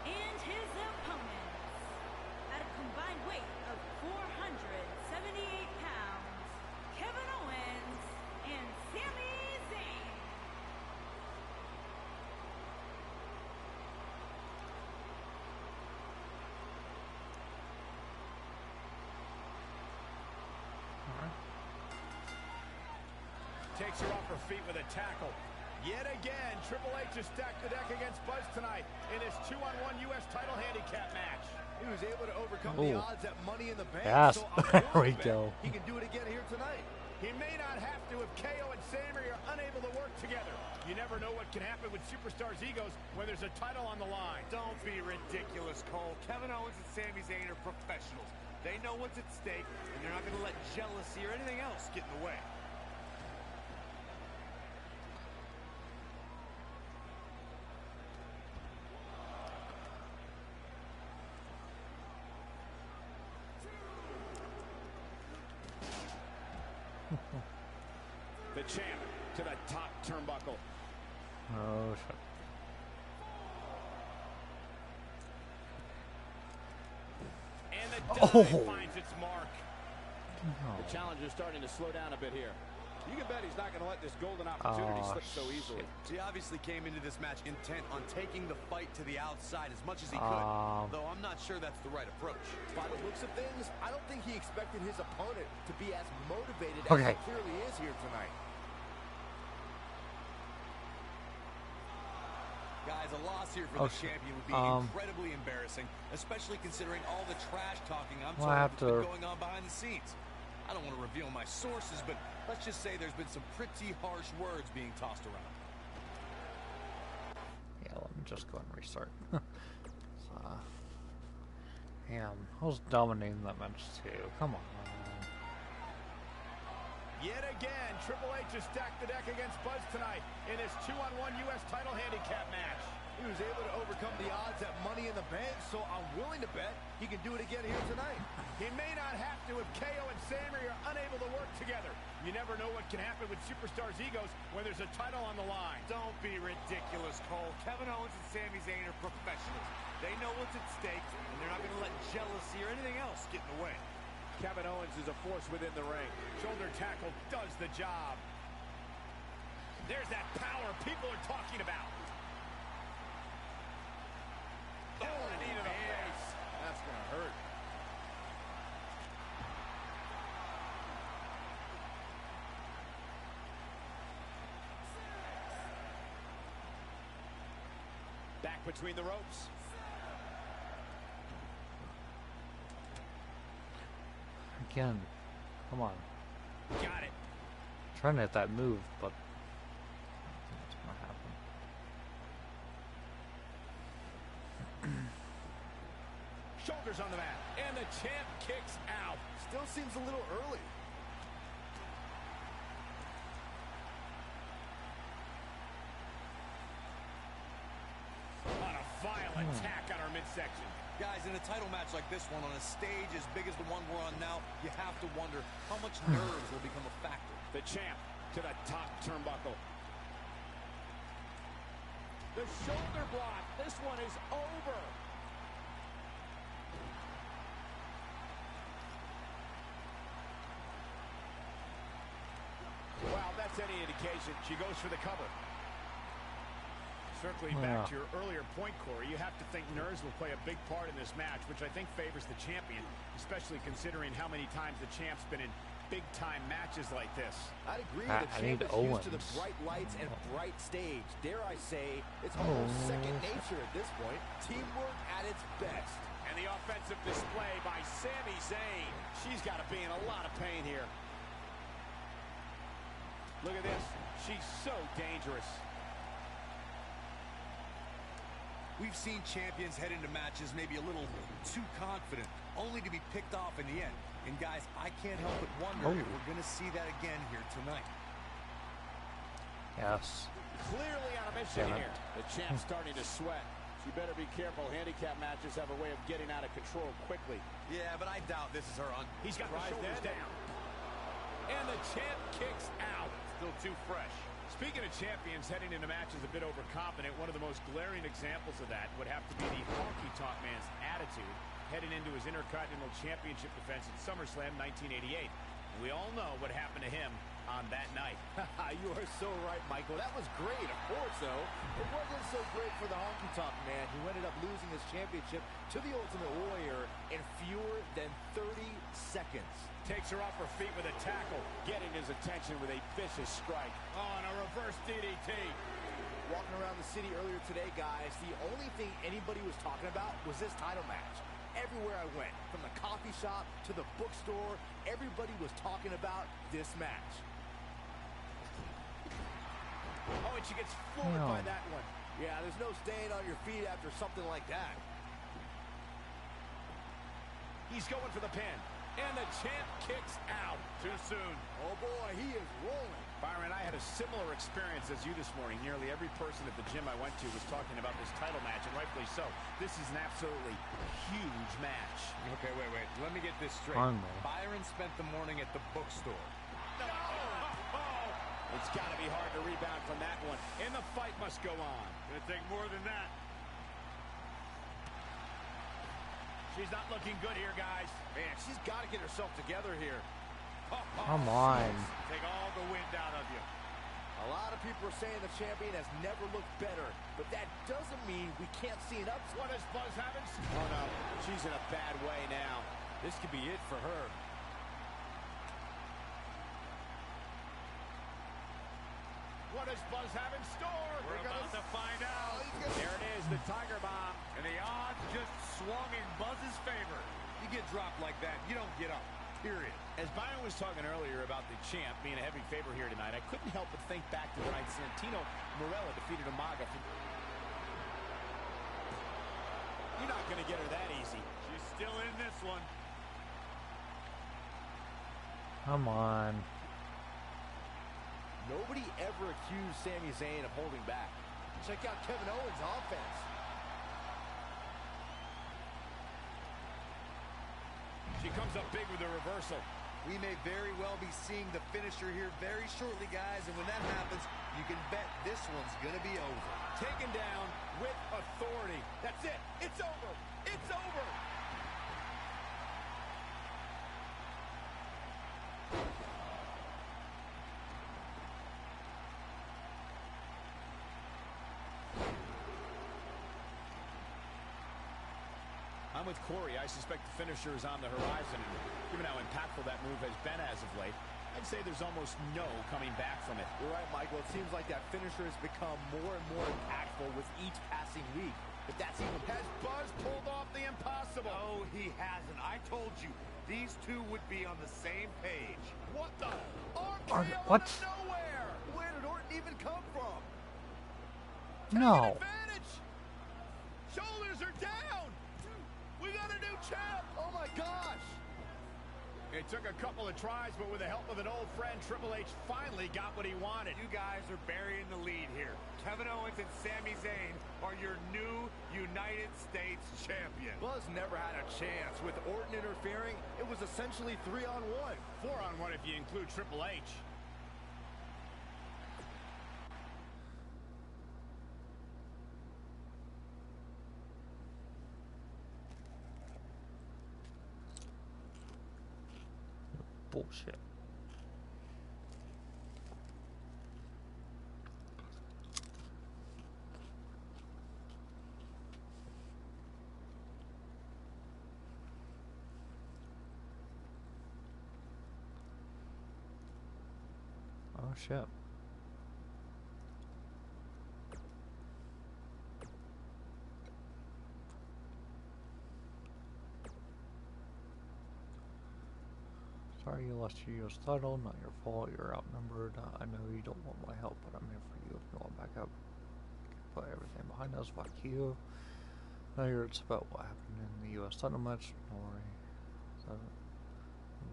And his opponents, at a combined weight of 478 pounds, Kevin Owens and Sami Zayn. Takes her off her feet with a tackle. Yet again, Triple H has stacked the deck against Buzz tonight in his 2-on-1 U.S. title handicap match. He was able to overcome the odds at Money in the Bank. Yes, so there we go. He can do it again here tonight. He may not have to if KO and Sami are unable to work together. You never know what can happen with superstars' egos when there's a title on the line. Don't be ridiculous, Cole. Kevin Owens and Sami Zayn are professionals. They know what's at stake, and they're not going to let jealousy or anything else get in the way. The champ to the top turnbuckle. Oh, shit. And the dive finds its mark. Oh. The challenger's starting to slow down a bit here. You can bet he's not going to let this golden opportunity slip so easily. He obviously came into this match intent on taking the fight to the outside as much as he could, though I'm not sure that's the right approach. By the looks of things, I don't think he expected his opponent to be as motivated as he clearly is here tonight. Guys, a loss here for the champion would be incredibly embarrassing, especially considering all the trash talking I'm told has been going on behind the scenes. I don't want to reveal my sources, but let's just say there's been some pretty harsh words being tossed around. Yeah, let me just go and restart. Damn, I was dominating that match too. Come on. Yet again, Triple H has stacked the deck against Buzz tonight in this 2-on-1 U.S. title handicap match. He was able to overcome the odds at Money in the Bank, so I'm willing to bet he can do it again here tonight. He may not have to if KO and Sammy are unable to work together. You never know what can happen with superstars' egos when there's a title on the line. Don't be ridiculous, Cole. Kevin Owens and Sami Zayn are professionals. They know what's at stake, and they're not going to let jealousy or anything else get in the way. Kevin Owens is a force within the ring. Shoulder tackle does the job. There's that power people are talking about. Oh, a knee to the face. That's going to hurt. Back between the ropes. Again, come on. Got it. Trying to hit that move, but it's not happening. Shoulders on the mat, and the champ kicks out. Still seems a little early. On a violent attack on our midsection. Guys, in a title match like this one, on a stage as big as the one we're on now, you have to wonder how much nerves will become a factor. The champ to the top turnbuckle. The shoulder block. This one is over. Well, that's any indication. She goes for the cover. Circling back to your earlier point, Corey, you have to think nerves will play a big part in this match, which I think favors the champion, especially considering how many times the champ's been in big-time matches like this. I'd agree. The champ is used to the bright lights and bright stage. Dare I say, it's almost second nature at this point. Teamwork at its best. And the offensive display by Sami Zayn. She's got to be in a lot of pain here. Look at this. She's so dangerous. We've seen champions head into matches maybe a little too confident, only to be picked off in the end. And guys, I can't help but wonder if we're going to see that again here tonight. Yes. Clearly on a mission here. The champ's starting to sweat. You better be careful. Handicap matches have a way of getting out of control quickly. Yeah, but I doubt this is her on. He's got the shoulders down. And the champ kicks out. Still too fresh. Speaking of champions heading into matches a bit overconfident, one of the most glaring examples of that would have to be the honky-tonk man's attitude heading into his Intercontinental Championship defense at SummerSlam 1988. And we all know what happened to him on that night. You are so right, Michael. That was great, of course, though. It wasn't so great for the honky-tonk man, who ended up losing his championship to the Ultimate Warrior in fewer than 30 seconds. Takes her off her feet with a tackle, getting his attention with a vicious strike. Oh, and a reverse DDT. Walking around the city earlier today, guys, the only thing anybody was talking about was this title match. Everywhere I went, from the coffee shop to the bookstore, everybody was talking about this match. Oh, and she gets floored by that one. Yeah, there's no staying on your feet after something like that. He's going for the pin. And the champ kicks out. Too soon. Oh, boy, he is rolling. Byron, I had a similar experience as you this morning. Nearly every person at the gym I went to was talking about this title match, and rightfully so. This is an absolutely huge match. Okay, wait. Let me get this straight. Byron spent the morning at the bookstore. No! Oh! It's got to be hard to rebound from that one. And the fight must go on. Gonna take more than that. She's not looking good here, guys. Man, she's got to get herself together here. Come on. Take all the wind out of you. A lot of people are saying the champion has never looked better, but that doesn't mean we can't see an upset. What is Buzz having? Oh no, she's in a bad way now. This could be it for her. What does Buzz have in store? We're about to find out. There it is, the Tiger Bomb. And the odds just swung in Buzz's favor. You get dropped like that, you don't get up, period. As Byron was talking earlier about the champ being a heavy favorite here tonight, I couldn't help but think back to the night Santino Marella defeated Umaga. You're not going to get her that easy. She's still in this one. Come on. Nobody ever accused Sami Zayn of holding back. Check out Kevin Owens' offense. She comes up big with a reversal. We may very well be seeing the finisher here very shortly, guys, and when that happens, you can bet this one's going to be over. Taken down with authority. That's it. It's over. It's over. I'm with Corey. I suspect the finisher is on the horizon. And given how impactful that move has been as of late, I'd say there's almost no coming back from it. You're right, Michael. It seems like that finisher has become more and more impactful with each passing week. But that's even... Has Buzz pulled off the impossible? No, he hasn't. I told you, these two would be on the same page. What the? What? Out of nowhere! Where did Orton even come from? No. Advantage. Shoulders are down. We got a new champ. Oh my gosh. It took a couple of tries, but with the help of an old friend, Triple H finally got what he wanted. You guys are burying the lead here. Kevin Owens and Sami Zayn are your new United States champion. Buzz never had a chance. With Orton interfering, it was essentially 3-on-1. 4-on-1 if you include Triple H. Bullshit. Oh shit. Sorry you lost your US title, not your fault, you're outnumbered. I know you don't want my help, but I'm here for you if you want back up. Put everything behind us, fuck you. Now it's about what happened in the US title match. Don't worry. So,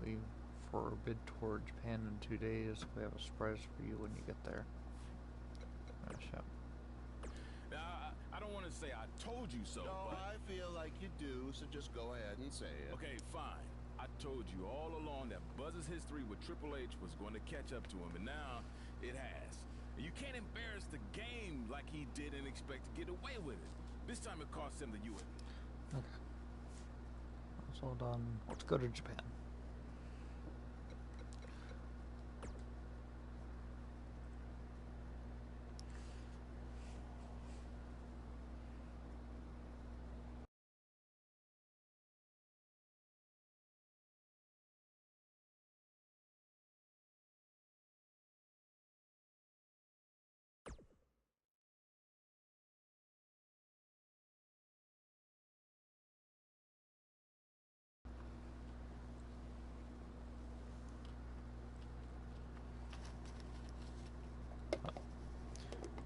leave for a bid toward Japan in 2 days. We have a surprise for you when you get there. Oh, shit. Now, I don't want to say I told you so, no, but... I feel like you do, so just go ahead and say it. Okay, fine. I told you all along that Buzz's history with Triple H was going to catch up to him, and now it has. And you can't embarrass the game like he did and expect to get away with it. This time it cost him the US. Okay. That's all done. Let's go to Japan.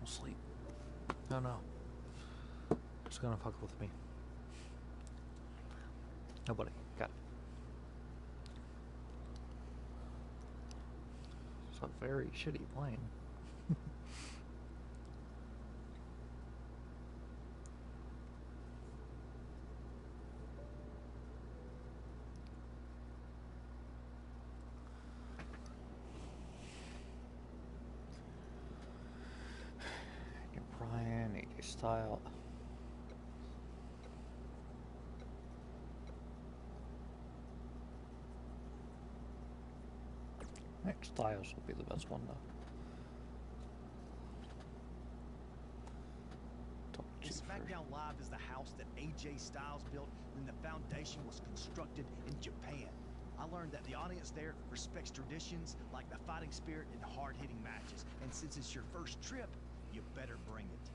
Sleep. No, no. It's gonna fuck with me. Nobody. Got it. It's a very shitty plane. Style. Next Styles will be the best one though. SmackDown Live is the house that AJ Styles built when the foundation was constructed in Japan. I learned that the audience there respects traditions like the fighting spirit and hard-hitting matches. And since it's your first trip, you better bring it.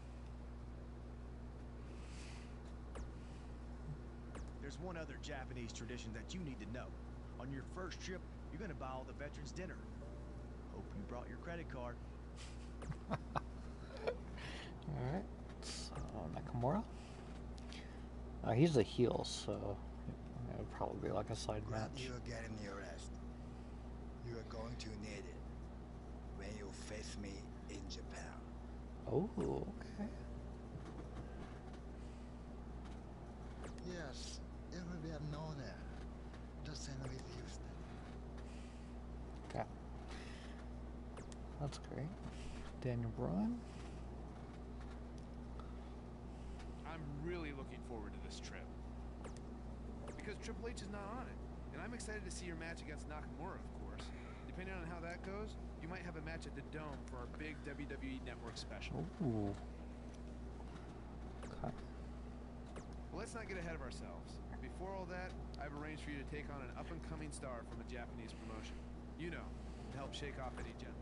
There's one other Japanese tradition that you need to know. On your first trip, you're going to buy all the veterans dinner. Hope you brought your credit card. Alright, so Nakamura. He's a heel, so it would probably be like a side match. You are getting your rest. You are going to need it when you face me in Japan. Oh, okay. Yes, it will be an honor to send with Houston. Okay. That's great. Daniel Bryan. I'm really looking forward to this trip. Because Triple H is not on it. And I'm excited to see your match against Nakamura, of course. Depending on how that goes, you might have a match at the Dome for our big WWE Network special. Ooh. Okay. Well, let's not get ahead of ourselves. Before all that, I've arranged for you to take on an up-and-coming star from a Japanese promotion. You know, to help shake off any gent.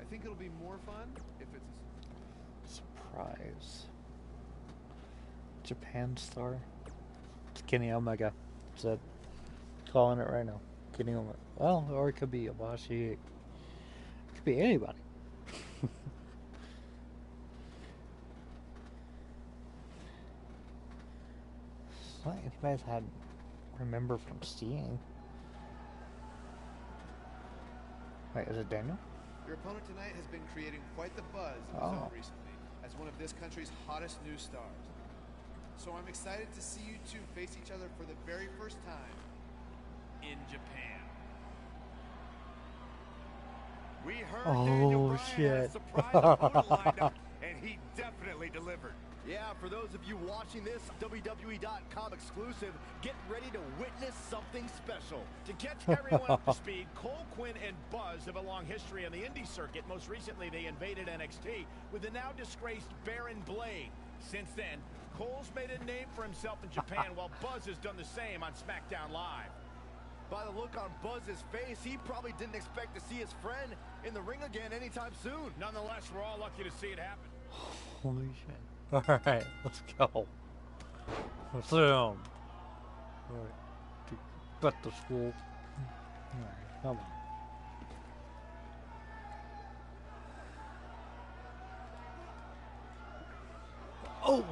I think it'll be more fun if it's a surprise. Japan star. It's Kenny Omega. Is that calling it right now? Kenny Omega. Well, or it could be Ibushi. It could be anybody. It's not anybody's had remember from seeing. Wait, is it Daniel? Your opponent tonight has been creating quite the buzz in the zone recently as one of this country's hottest new stars. So I'm excited to see you two face each other for the very first time in Japan. We heard Daniel Bryan had a surprise opponent lined up, and he definitely delivered. Yeah, for those of you watching this WWE.com exclusive, get ready to witness something special. To catch everyone up to speed, Cole, Quinn, and Buzz have a long history on the indie circuit. Most recently, they invaded NXT with the now disgraced Baron Blade. Since then, Cole's made a name for himself in Japan, while Buzz has done the same on SmackDown Live. By the look on Buzz's face, he probably didn't expect to see his friend in the ring again anytime soon. Nonetheless, we're all lucky to see it happen. Holy shit. Alright, let's go. Let's sit down. Alright. Back to school. Alright, come on. Oh!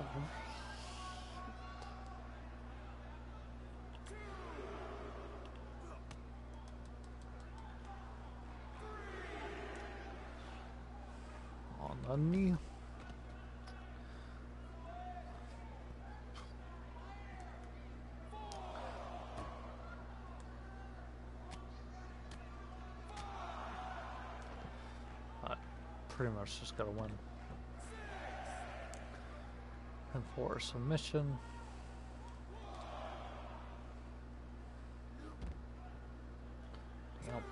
On the knee. Pretty much just gotta win. And for submission. Yep.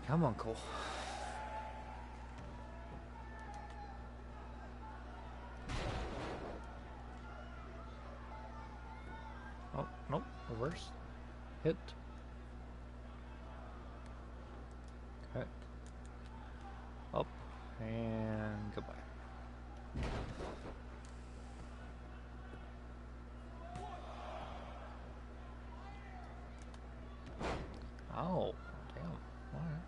Come on, Cole. Oh, nope. Reverse. Hit. Okay. Up. And goodbye. Oh, damn. Alright.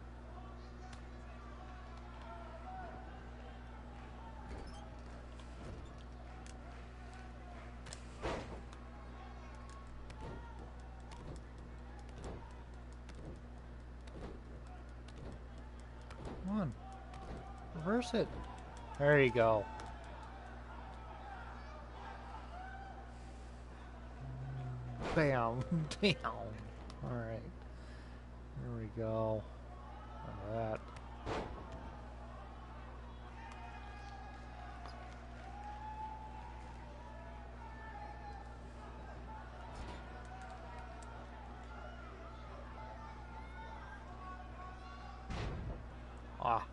Come on. Reverse it. There you go. Bam. Damn. Alright. Here we go. Alright. Ah.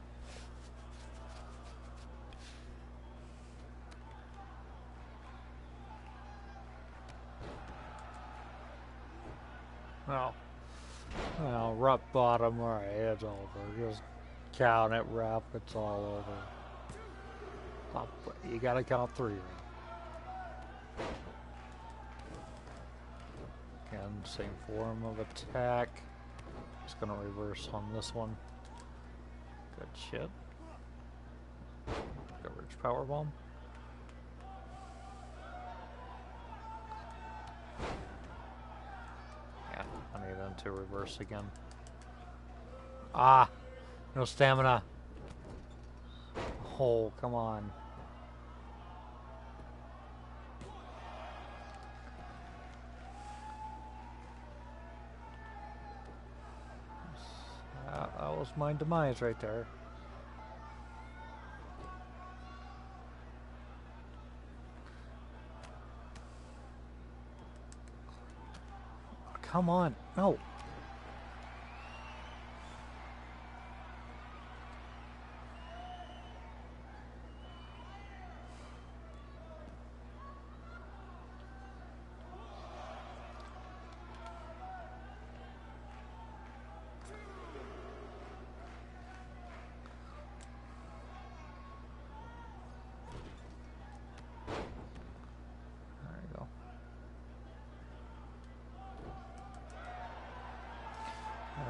Well, rock bottom, alright, it's over. Just count it, ref, it's all over. Oh, you gotta count 3. Again, same form of attack. Just gonna reverse on this one. Good shit. Coverage powerbomb. Yeah, I need them to reverse again. Ah! No stamina. Oh, come on. That was my demise right there. Come on, no.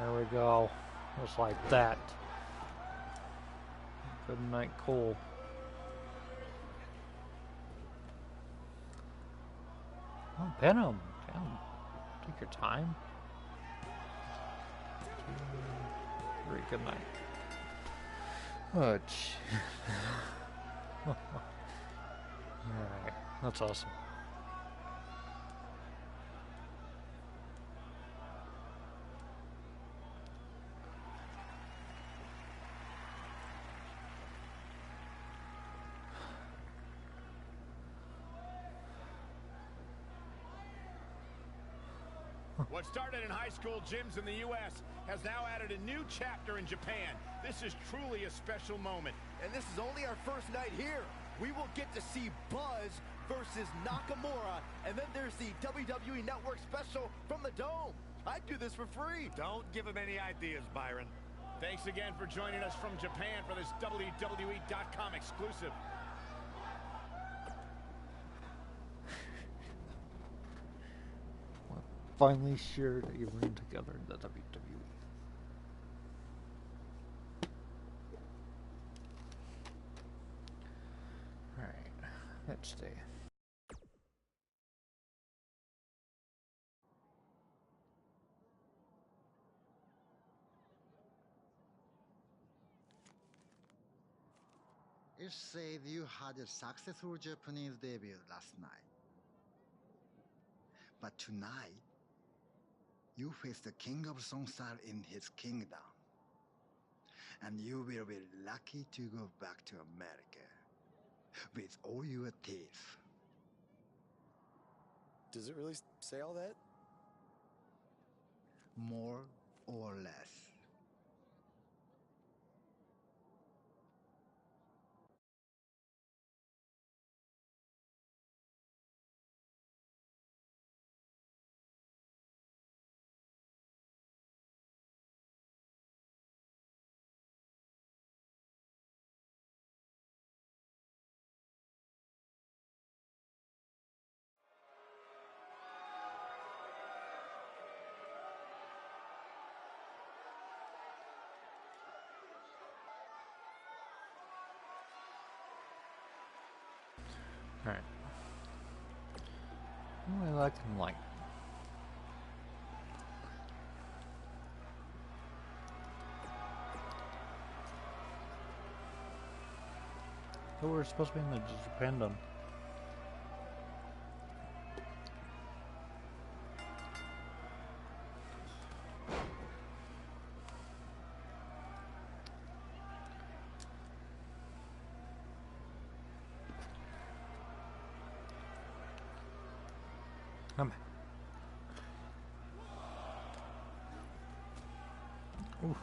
There we go. Just like that. Good night, Cole. Oh, pin him. Damn. Take your time. 2, 3, good night. Oh, alright. That's awesome. What started in high school gyms in the U.S. has now added a new chapter in Japan. This is truly a special moment. And this is only our first night here. We will get to see Buzz versus Nakamura, and then there's the WWE Network special from the Dome. I'd do this for free. Don't give him any ideas, Byron. Thanks again for joining us from Japan for this WWE.com exclusive. Finally shared a ring together in the WWE. Alright, let's stay. It said you had a successful Japanese debut last night. But tonight, you face the king of Songstyle in his kingdom. And you will be lucky to go back to America with all your teeth. Does it really say all that? More or less. Alright. What am I looking like? Oh, we're supposed to be in the Japan done. Come on. Oof.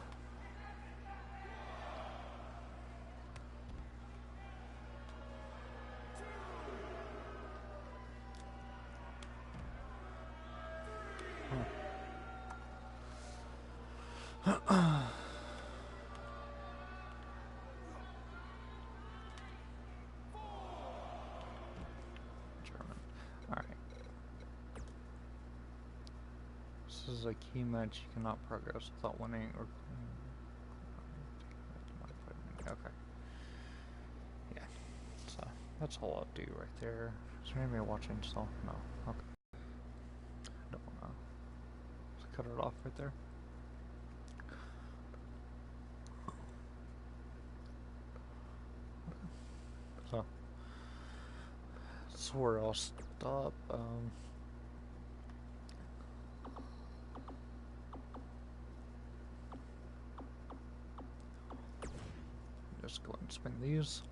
German. Alright. This is a key match you cannot progress without winning or... Okay. Yeah. So, that's all I'll do right there. Is there anybody watching still? No. Okay. I don't wanna... Just cut it off right there. So, that's where I'll stop. Just go ahead and spin these.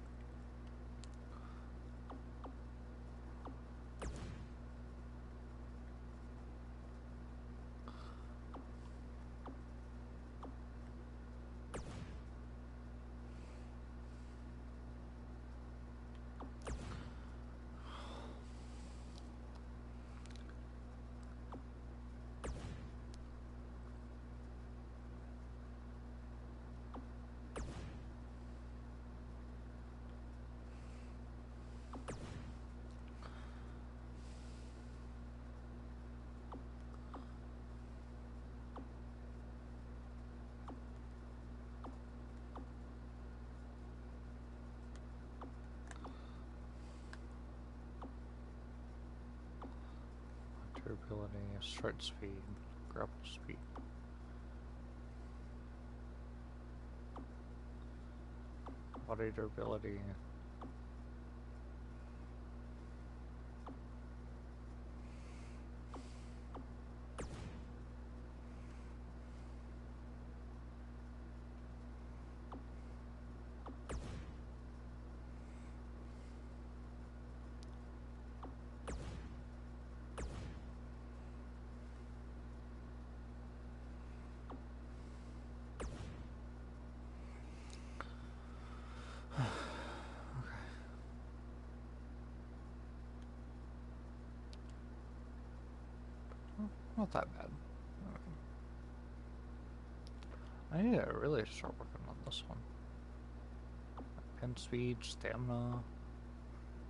Durability, stride speed, grapple speed. Body durability. Not that bad. I need to really start working on this one. Pen speed, stamina,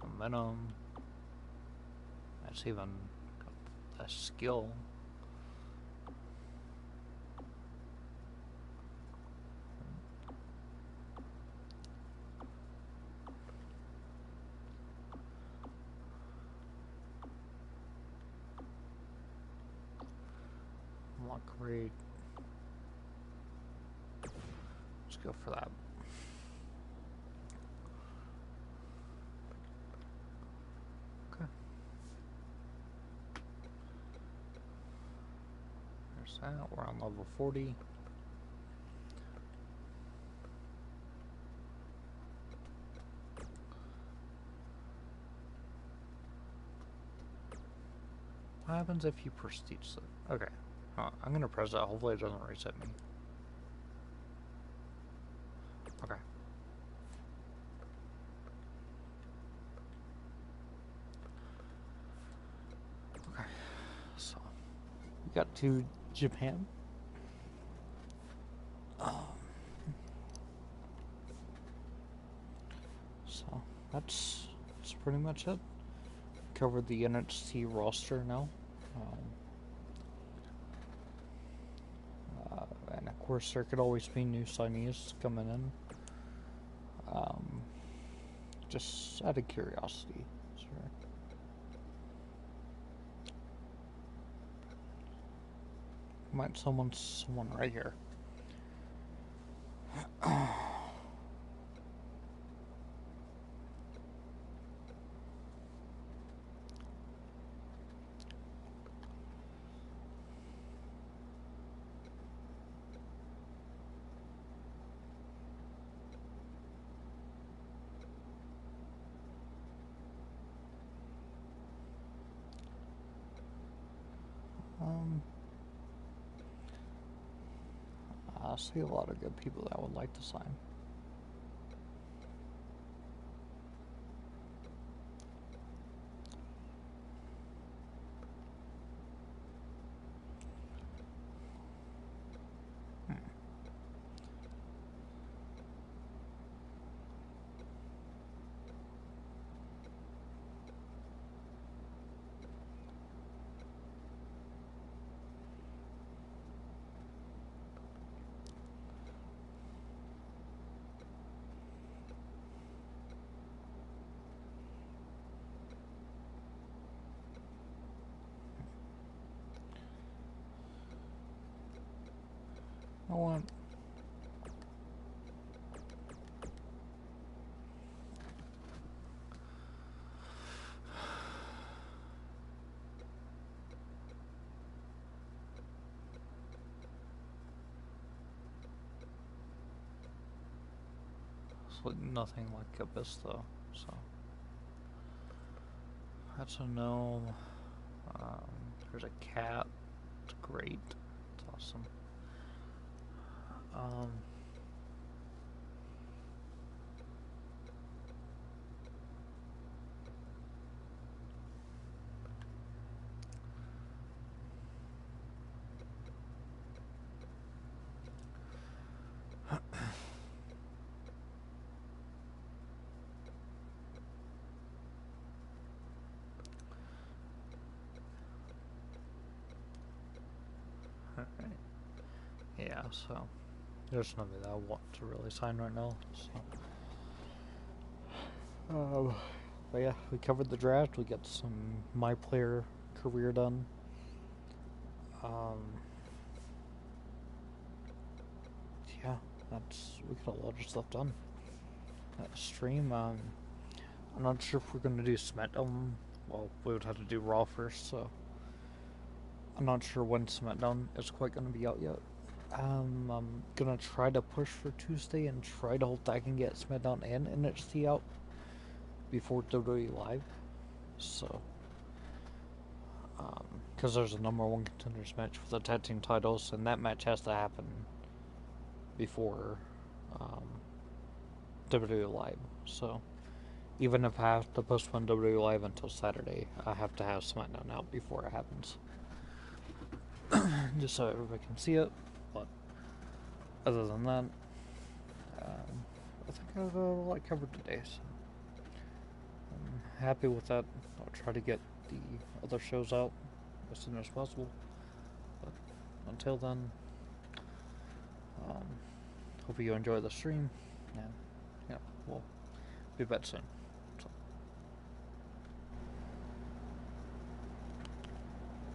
momentum. That's even got a skill. Great. Let's go for that. Okay. There's that. We're on level 40. What happens if you prestige it? Okay. I'm gonna press that. Hopefully it doesn't reset me. Okay. Okay. So we got to Japan. So that's pretty much it. Covered the NXT roster now. And of course, there could always be new signees coming in. Just out of curiosity. Sure. Might someone right here. I see a lot of good people that I would like to sign. I want. It's like nothing like Abyss though, so that's a no. There's a cat. It's great. It's awesome. Alright. Yeah, so there's nobody that I want to really sign right now. So. But yeah, we covered the draft. We got some my player career done. Yeah, we got a lot of stuff done. That stream. I'm not sure if we're gonna do SmackDown. Well, we would have to do Raw first, so I'm not sure when SmackDown is quite gonna be out yet. I'm gonna try to push for Tuesday and try to hope that I can get SmackDown and NXT out before WWE Live. So, because there's a #1 contenders match for the tag team titles, and that match has to happen before WWE Live. So, even if I have to postpone WWE Live until Saturday, I have to have SmackDown out before it happens. Just so everybody can see it. But other than that, I think I have a lot covered today. So I'm happy with that. I'll try to get the other shows out as soon as possible. But until then, hope you enjoy the stream. And yeah, we'll be back soon.